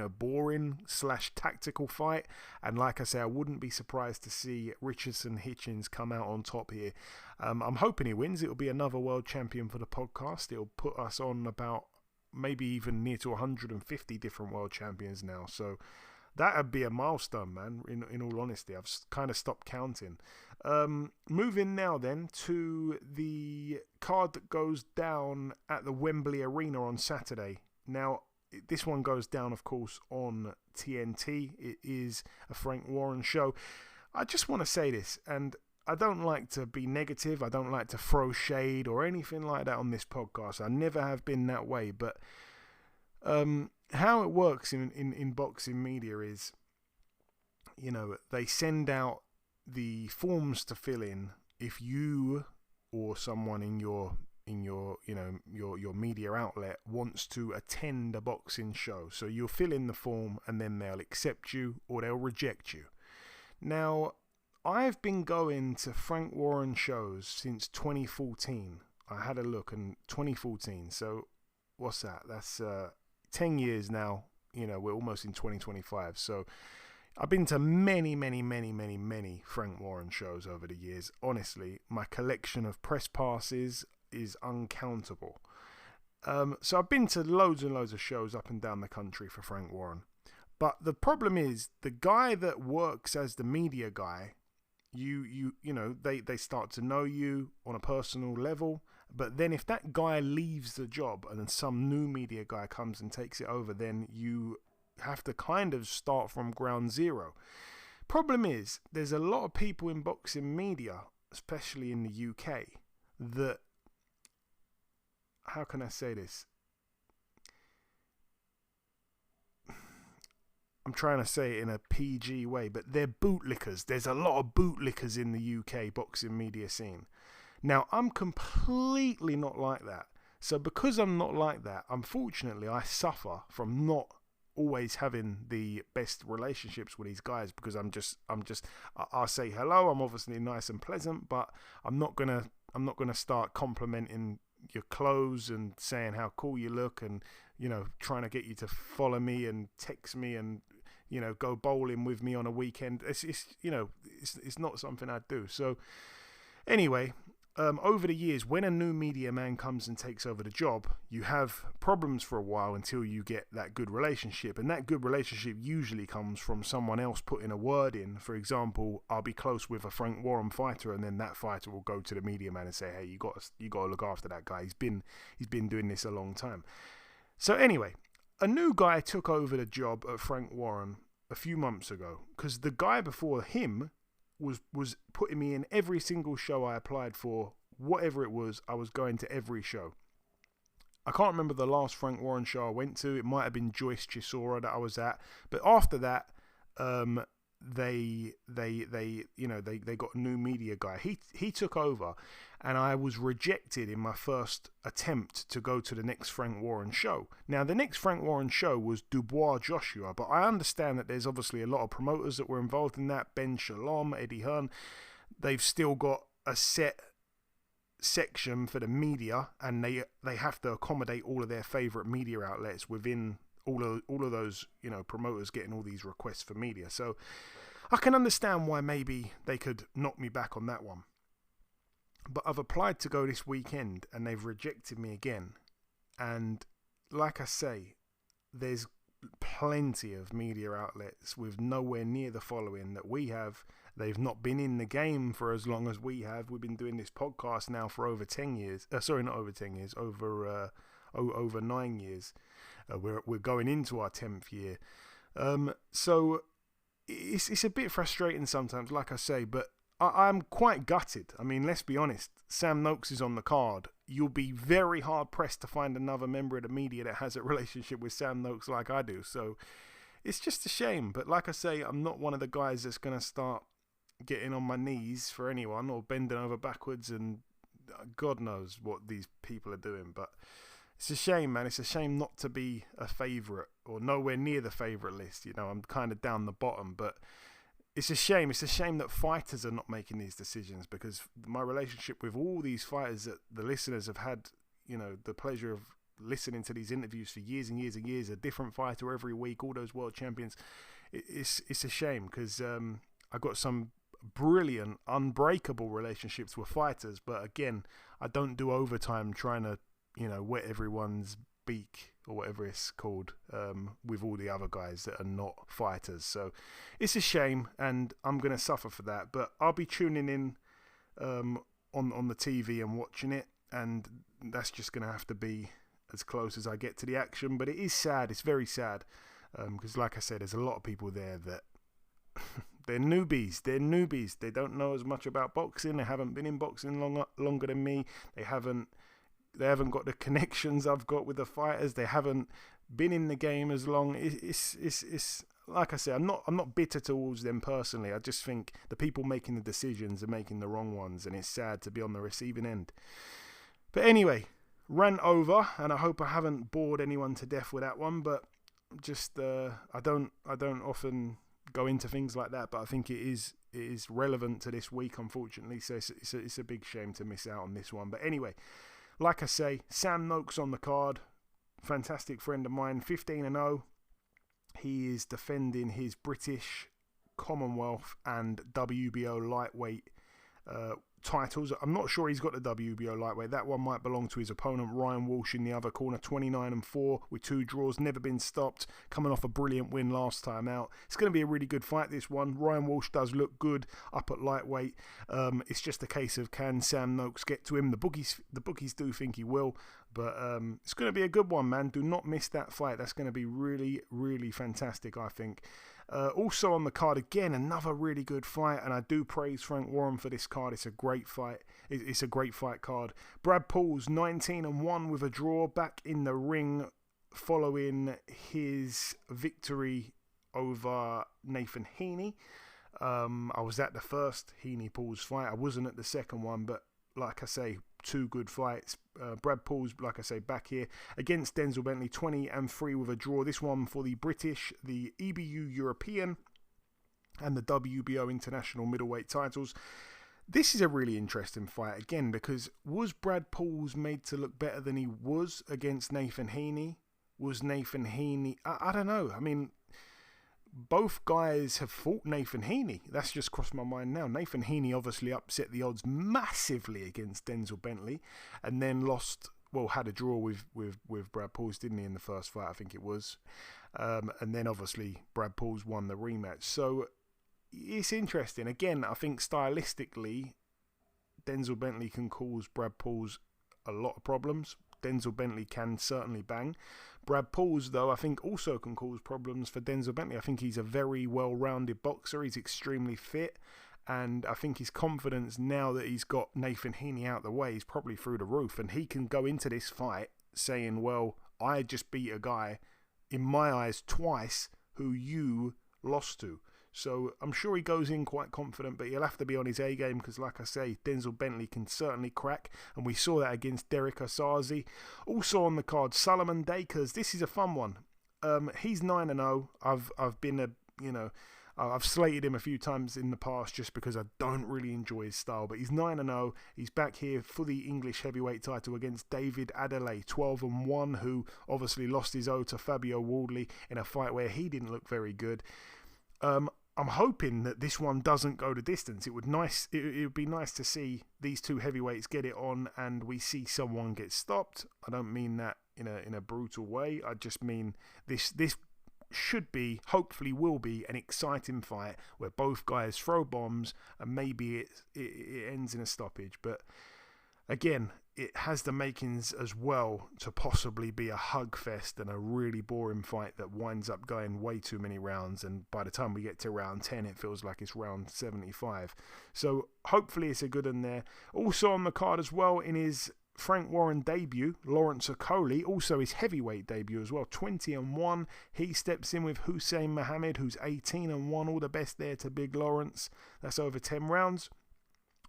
boring / tactical fight. And like I say, I wouldn't be surprised to see Richardson Hitchens come out on top here. I'm hoping he wins. It'll be another world champion for the podcast. It'll put us on about maybe even near to 150 different world champions now. So that would be a milestone, man, in all honesty. I've kind of stopped counting. Moving now then to the card that goes down at the Wembley Arena on Saturday. Now, this one goes down, of course, on TNT. It is a Frank Warren show. I just want to say this, and I don't like to be negative. I don't like to throw shade or anything like that on this podcast. I never have been that way, but how it works in boxing media is, they send out the forms to fill in if you or someone in your media outlet wants to attend a boxing show. So you'll fill in the form and then they'll accept you or they'll reject you. Now, I've been going to Frank Warren shows since 2014. I had a look in 2014. So what's that? That's 10 years now we're almost in 2025. So I've been to many Frank Warren shows over the years. Honestly, my collection of press passes is uncountable. So I've been to loads and loads of shows up and down the country for Frank Warren. But the problem is, the guy that works as the media guy, they start to know you on a personal level. But then if that guy leaves the job and then some new media guy comes and takes it over, then you have to kind of start from ground zero. Problem is, there's a lot of people in boxing media, especially in the UK, that, how can I say this? I'm trying to say it in a PG way, but they're bootlickers. There's a lot of bootlickers in the UK boxing media scene. Now, I'm completely not like that. So because I'm not like that, unfortunately, I suffer from not always having the best relationships with these guys, because I'll say hello. I'm obviously nice and pleasant, but I'm not gonna start complimenting your clothes and saying how cool you look and, trying to get you to follow me and text me and, go bowling with me on a weekend. It's not something I do. So anyway, over the years, when a new media man comes and takes over the job, you have problems for a while until you get that good relationship. And that good relationship usually comes from someone else putting a word in. For example, I'll be close with a Frank Warren fighter, and then that fighter will go to the media man and say, "Hey, you got to look after that guy. He's been doing this a long time." So anyway, a new guy took over the job at Frank Warren a few months ago, because the guy before him was putting me in every single show I applied for. Whatever it was, I was going to every show. I can't remember the last Frank Warren show I went to. It might have been Joyce Chisora that I was at. But after that, they got a new media guy. He took over, and I was rejected in my first attempt to go to the next Frank Warren show. Now, the next Frank Warren show was Dubois Joshua, but I understand that there's obviously a lot of promoters that were involved in that. Ben Shalom, Eddie Hearn. They've still got a set section for the media, and they have to accommodate all of their favorite media outlets within all of those promoters getting all these requests for media. So I can understand why maybe they could knock me back on that one. But I've applied to go this weekend and they've rejected me again. And like I say, there's plenty of media outlets with nowhere near the following that we have. They've not been in the game for as long as we have. We've been doing this podcast now for over 10 years. Sorry, not over 10 years, over 9 years. We're going into our 10th year. So it's a bit frustrating sometimes, like I say, but I'm quite gutted. I mean, let's be honest. Sam Noakes is on the card. You'll be very hard pressed to find another member of the media that has a relationship with Sam Noakes like I do. So it's just a shame. But like I say, I'm not one of the guys that's going to start getting on my knees for anyone or bending over backwards, and God knows what these people are doing. But it's a shame, man. It's a shame not to be a favourite or nowhere near the favourite list. I'm kind of down the bottom, but it's a shame. It's a shame that fighters are not making these decisions, because my relationship with all these fighters that the listeners have had, the pleasure of listening to these interviews for years and years and years, a different fighter every week, all those world champions. It's a shame, because I got some brilliant, unbreakable relationships with fighters, but again, I don't do overtime trying to, wet everyone's beak or whatever it's called, with all the other guys that are not fighters. So it's a shame, and I'm going to suffer for that, but I'll be tuning in on the TV and watching it, and that's just going to have to be as close as I get to the action. But it is sad. It's very sad, because like I said, there's a lot of people there that they're newbies. They don't know as much about boxing. They haven't been in boxing longer than me. They haven't got the connections I've got with the fighters. They haven't been in the game as long. It's like I say, I'm not bitter towards them personally. I just think the people making the decisions are making the wrong ones, and it's sad to be on the receiving end. But anyway, rant over, and I hope I haven't bored anyone to death with that one. But just I don't often go into things like that, but I think it is relevant to this week, unfortunately. So it's a big shame to miss out on this one. But anyway, like I say, Sam Noakes on the card, fantastic friend of mine, 15-0. He is defending his British, Commonwealth and WBO lightweight titles. I'm not sure he's got the WBO lightweight. That one might belong to his opponent Ryan Walsh in the other corner, 29-4 with 2 draws, never been stopped, coming off a brilliant win last time out. It's going to be a really good fight, this one. Ryan Walsh does look good up at lightweight. It's just a case of, can Sam Noakes get to him? The bookies do think he will, but it's going to be a good one, man. Do not miss that fight. That's going to be really, really fantastic, I think. Also on the card, again, another really good fight, and I do praise Frank Warren for this card. It's a great fight. It's a great fight card. Brad Pauls, 19-1 with a draw, back in the ring following his victory over Nathan Heaney. I was at the first Heaney-Pauls fight. I wasn't at the second one, but like I say, 2 good fights. Brad Pauls, like I say, back here against Denzel Bentley, 20-3 with a draw. This one for the British, the EBU European, and the WBO International middleweight titles. This is a really interesting fight, again, because was Brad Pauls made to look better than he was against Nathan Heaney? Was Nathan Heaney... I don't know. I mean, both guys have fought Nathan Heaney. That's just crossed my mind now. Nathan Heaney obviously upset the odds massively against Denzel Bentley, and then lost, well, had a draw with Brad Pauls, didn't he, in the first fight, I think it was. And then obviously Brad Pauls won the rematch. So it's interesting. Again, I think stylistically, Denzel Bentley can cause Brad Pauls a lot of problems. Denzel Bentley can certainly bang. Brad Pauls, though, I think also can cause problems for Denzel Bentley. I think he's a very well-rounded boxer. He's extremely fit. And I think his confidence, now that he's got Nathan Heaney out the way, is probably through the roof. And he can go into this fight saying, well, I just beat a guy, in my eyes, twice, who you lost to. So I'm sure he goes in quite confident, but he'll have to be on his A game because, like I say, Denzel Bentley can certainly crack, and we saw that against Derek Asazi. Also on the card, Solomon Dakers. This is a fun one. He's 9-0. I've slated him a few times in the past just because I don't really enjoy his style, but he's 9-0. He's back here for the English heavyweight title against David Adelaide, 12-1, who obviously lost his O to Fabio Wardley in a fight where he didn't look very good. I'm hoping that this one doesn't go the distance. It would be nice to see these 2 heavyweights get it on and we see someone get stopped. I don't mean that in a brutal way. I just mean this should be, hopefully will be, an exciting fight where both guys throw bombs and maybe it ends in a stoppage. But again, it has the makings as well to possibly be a hug fest and a really boring fight that winds up going way too many rounds, and by the time we get to round 10 it feels like it's round 75. So hopefully it's a good one there. Also on the card as well, in his Frank Warren debut, Lawrence Okoli, also his heavyweight debut as well, 20-1. He steps in with Hussein Mohammed, who's 18-1. All the best there to Big Lawrence. That's over 10 rounds.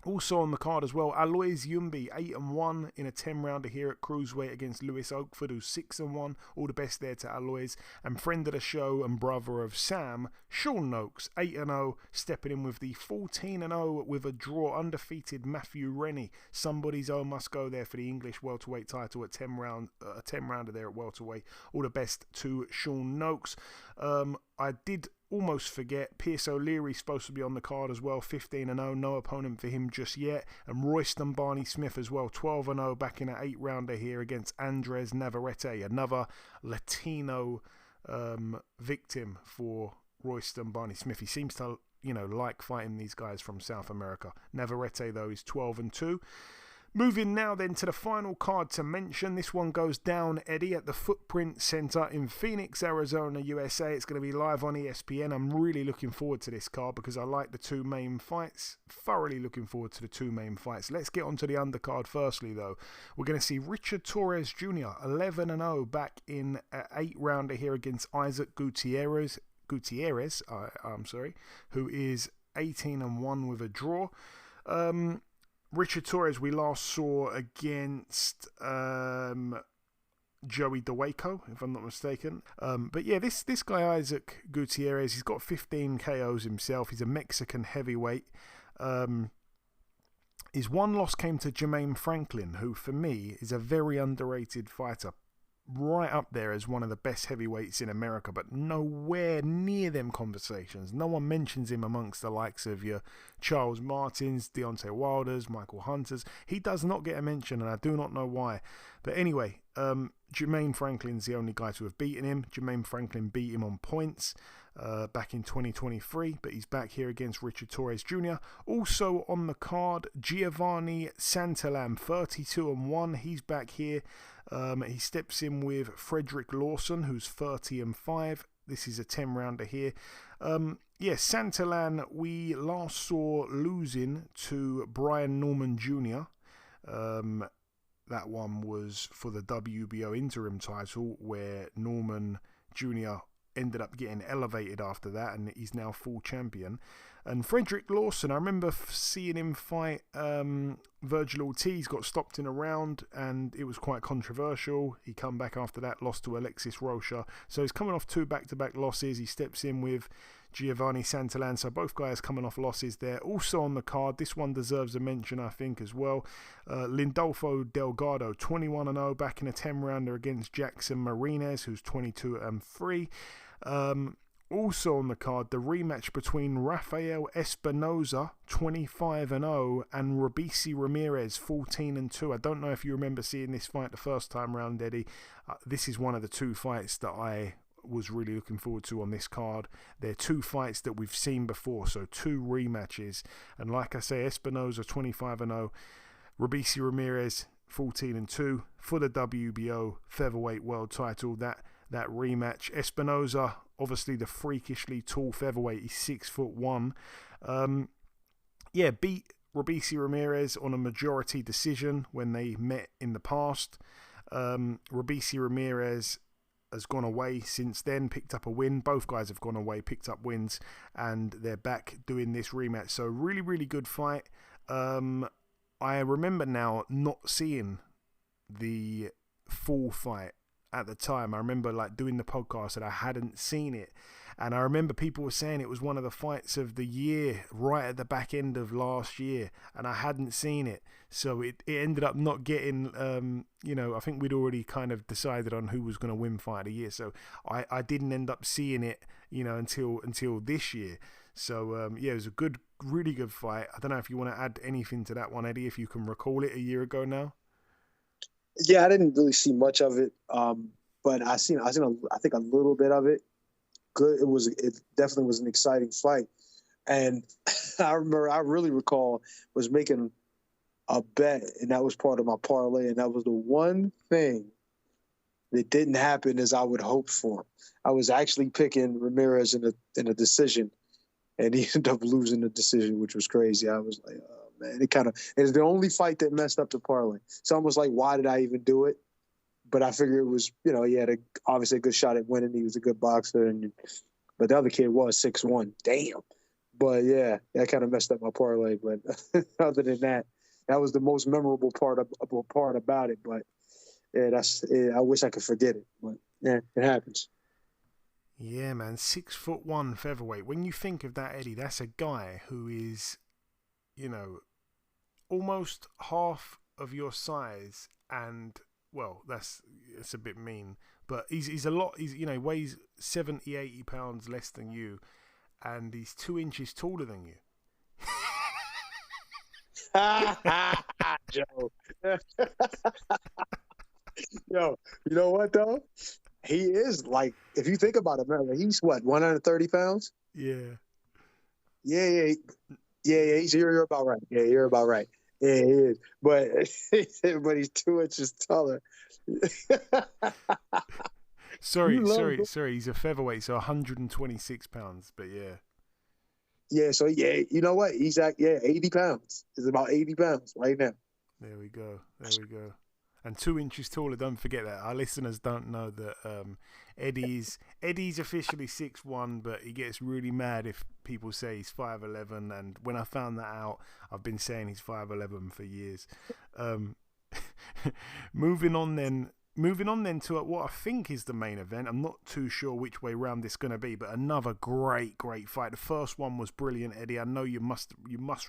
Also on the card as well, Alois Yumbi, 8-1 in a 10-rounder here at Cruiserweight against Lewis Oakford, who's 6-1. All the best there to Alois. And friend of the show and brother of Sam, Sean Noakes, 8-0, stepping in with the 14-0 with a draw, undefeated Matthew Rennie. Somebody's O must go there for the English welterweight title at 10-rounder there at welterweight. All the best to Sean Noakes. I did almost forget, Pierce O'Leary's supposed to be on the card as well, 15-0, no opponent for him just yet. And Royston Barney Smith as well, 12-0, back in an 8-rounder here against Andres Navarrete, another Latino victim for Royston Barney Smith. He seems to, like fighting these guys from South America. Navarrete, though, is 12-2. Moving now then to the final card to mention. This one goes down, Eddie, at the Footprint Center in Phoenix, Arizona, USA. It's going to be live on ESPN. I'm really looking forward to this card because I like the 2 main fights. Thoroughly looking forward to the 2 main fights. Let's get on to the undercard firstly, though. We're going to see Richard Torres Jr., 11-0, back in an 8-rounder here against Isaac Gutierrez, who is 18-1 with a draw. Richard Torres we last saw against Joey Dawejko, if I'm not mistaken. But yeah, this guy Isaac Gutierrez, he's got 15 KOs himself. He's a Mexican heavyweight. His one loss came to Jermaine Franklin, who for me is a very underrated fighter. right up there as one of the best heavyweights in America, but nowhere near them conversations. No one mentions him amongst the likes of your Charles Martins, Deontay Wilders, Michael Hunters. He does not get a mention, and I do not know why. But anyway, Jermaine Franklin's the only guy to have beaten him. Jermaine Franklin beat him on points back in 2023, but he's back here against Richard Torres Jr. Also on the card, Giovanni Santillan, 32-1. He's back here. He steps in with Frederick Lawson, who's 30-5. This is a 10-rounder here. Santillan, we last saw losing to Brian Norman Jr. That one was for the WBO interim title, where Norman Jr. ended up getting elevated after that, and he's now full champion. And Frederick Lawson, I remember seeing him fight Virgil Ortiz, got stopped in a round, and it was quite controversial. He come back after that, lost to Alexis Rocha. So he's coming off 2 back-to-back losses. He steps in with Giovanni Santillan, so both guys coming off losses there. Also on the card, this one deserves a mention, I think, as well. Lindolfo Delgado, 21-0, back in a 10-rounder against Jackson Martinez, who's 22-3. Also on the card, the rematch between Rafael Espinoza, 25-0, and Robisi Ramirez, 14-2. I don't know if you remember seeing this fight the first time round, Eddie. This is one of the 2 fights that I was really looking forward to on this card. They're 2 fights that we've seen before, so 2 rematches. And like I say, Espinoza, 25-0, Robisi Ramirez, 14-2 for the WBO featherweight world title. That rematch. Espinoza, obviously the freakishly tall featherweight, he's 6'1". Beat Robisi Ramirez on a majority decision when they met in the past. Robisi Ramirez has gone away since then, picked up a win. Both guys have gone away, picked up wins, and they're back doing this rematch. So really, really good fight. I remember now not seeing the full fight at the time. I remember doing the podcast and I hadn't seen it, and I remember people were saying it was one of the fights of the year right at the back end of last year, and I hadn't seen it, so it ended up not getting I think we'd already kind of decided on who was going to win fight of the year, so I didn't end up seeing it until this year. So it was a really good fight. I don't know if you want to add anything to that one, Eddie, if you can recall it a year ago now. Yeah, I didn't really see much of it, but I think a little bit of it. Good. It definitely was an exciting fight, and I really recall was making a bet, and that was part of my parlay, and that was the one thing that didn't happen as I would hope for. I was actually picking Ramirez in a decision, and he ended up losing the decision, which was crazy. I was like, oh, man, it's the only fight that messed up the parlay. It's almost like, why did I even do it? But I figured it was, he had obviously a good shot at winning. He was a good boxer, but the other kid was 6'1". Damn. But yeah, that kind of messed up my parlay. But other than that, that was the most memorable part about it. But yeah, I wish I could forget it. But yeah, it happens. Yeah, man, 6'1" featherweight. When you think of that, Eddie, that's a guy who is, almost half of your size, and it's a bit mean, but he's a lot. He weighs 70, 80 pounds less than you, and he's 2 inches taller than you. Joe. Yo, you know what though? He is if you think about it, man, he's what, 130 pounds? Yeah. Yeah. You're about right. Yeah, you're about right. Yeah, he is. But he's 2 inches taller. Sorry. He's a featherweight, so 126 pounds. But yeah. Yeah. So yeah, you know what? He's 80 pounds. He's about 80 pounds right now. There we go. And 2 inches taller. Don't forget that. Our listeners don't know that Eddie's officially 6'1", but he gets really mad if people say he's 5'11". And when I found that out, I've been saying he's 5'11" for years. Moving on then, moving on then to what I think is the main event. I'm not too sure which way round this is going to be, but another great fight. The first one was brilliant, Eddie. I know you must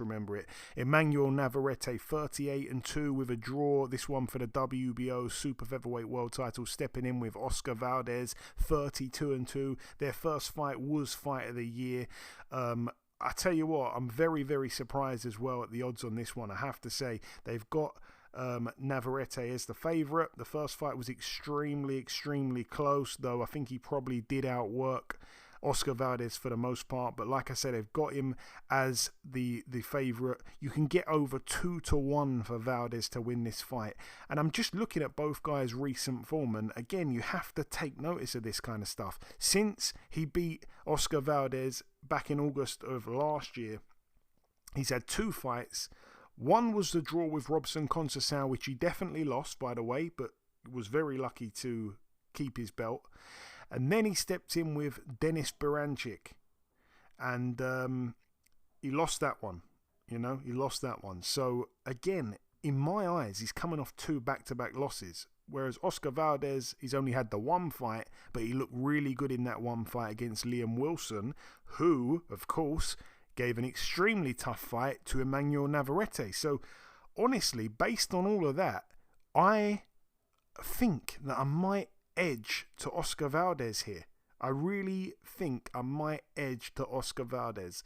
remember it. Emmanuel Navarrete 38-2 with a draw. This one for the WBO Super Featherweight World Title, stepping in with Oscar Valdez 32-2. Their first fight was Fight of the Year. I tell you what, I'm very surprised as well at the odds on this one. I have to say, they've got Navarrete as the favourite. The first fight was extremely close, though I think he probably did outwork Oscar Valdez for the most part. But like I said, they've got him as the favourite. You can get over 2-1 for Valdez to win this fight. And I'm just looking at both guys' recent form, and again, you have to take notice of this kind of stuff. Since he beat Oscar Valdez back in August of last year, he's had 2 fights. One was the draw with Robson Conceição, which he definitely lost, by the way, but was very lucky to keep his belt. And then he stepped in with Denis Beranchyk, and he lost that one. He lost that one. So again, in my eyes, he's coming off 2 back-to-back losses. Whereas Oscar Valdez, he's only had the 1 fight, but he looked really good in that 1 fight against Liam Wilson, who, of course, gave an extremely tough fight to Emmanuel Navarrete. So, honestly, based on all of that, I think that I might edge to Oscar Valdez here. I really think I might edge to Oscar Valdez.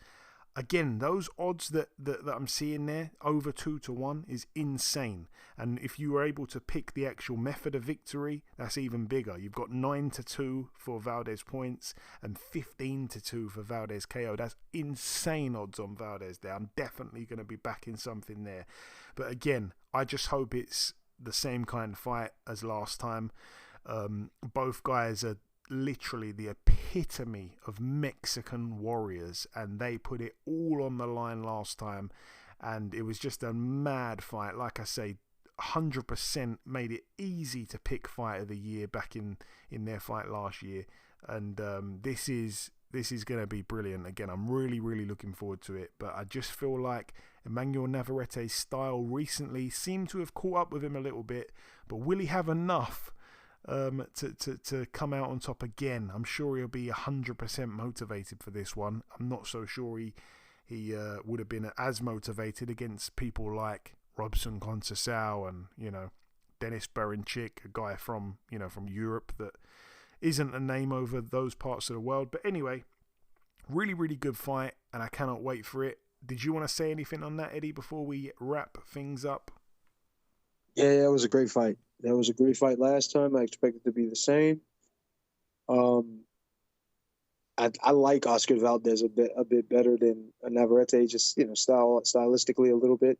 Again, those odds that I'm seeing there, over 2-1, is insane. And if you were able to pick the actual method of victory, that's even bigger. You've got 9-2 for Valdez points and 15-2 for Valdez KO. That's insane odds on Valdez there. I'm definitely going to be backing something there. But again, I just hope it's the same kind of fight as last time. Both guys are literally the epitome of Mexican warriors, and they put it all on the line last time, and it was just a mad fight. Like I say, 100% made it easy to pick Fight of the Year back in their fight last year, and this is going to be brilliant. Again, I'm really looking forward to it, but I just feel like Emmanuel Navarrete's style recently seemed to have caught up with him a little bit, but will he have enough to come out on top again? I'm sure he'll be 100% motivated for this one. I'm not so sure he would have been as motivated against people like Robson Conceição and Denis Beranchyk, a guy from Europe that isn't a name over those parts of the world. But anyway, really good fight, and I cannot wait for it. Did you want to say anything on that, Eddie, before we wrap things up? Yeah, it was a great fight. That was a great fight last time. I expect it to be the same. I like Oscar Valdez a bit better than Navarrete, just stylistically a little bit,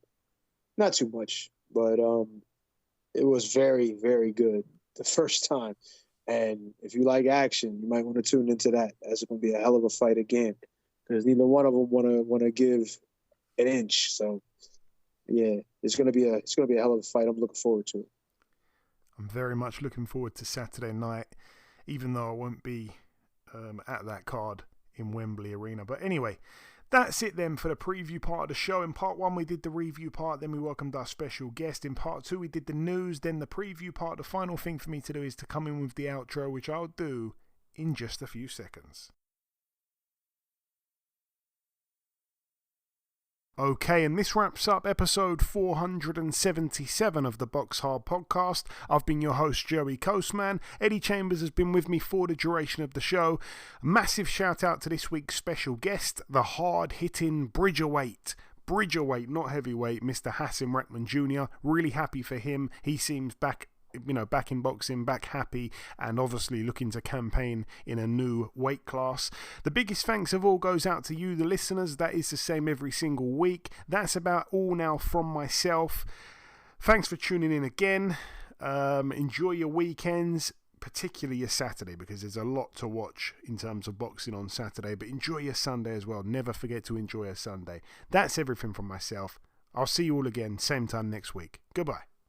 not too much, but it was very good the first time. And if you like action, you might want to tune into that. That's going to be a hell of a fight again, because neither one of them want to give an inch. So yeah, it's going to be a hell of a fight. I'm looking forward to it. I'm very much looking forward to Saturday night, even though I won't be at that card in Wembley Arena. But anyway, that's it then for the preview part of the show. In part 1, we did the review part, then we welcomed our special guest. In part 2, we did the news, then the preview part. The final thing for me to do is to come in with the outro, which I'll do in just a few seconds. Okay, and this wraps up episode 477 of the BoxHard Podcast. I've been your host, Joey Coastman. Eddie Chambers has been with me for the duration of the show. A massive shout out to this week's special guest, the hard-hitting Bridgerweight, not heavyweight, Mr. Hasim Rahman Jr. Really happy for him. He seems back in boxing, back happy, and obviously looking to campaign in a new weight class. The biggest thanks of all goes out to you, the listeners. That is the same every single week. That's about all now from myself. Thanks for tuning in again. Enjoy your weekends, particularly your Saturday, because there's a lot to watch in terms of boxing on Saturday, but enjoy your Sunday as well. Never forget to enjoy a Sunday. That's everything from myself. I'll see you all again, same time next week. Goodbye.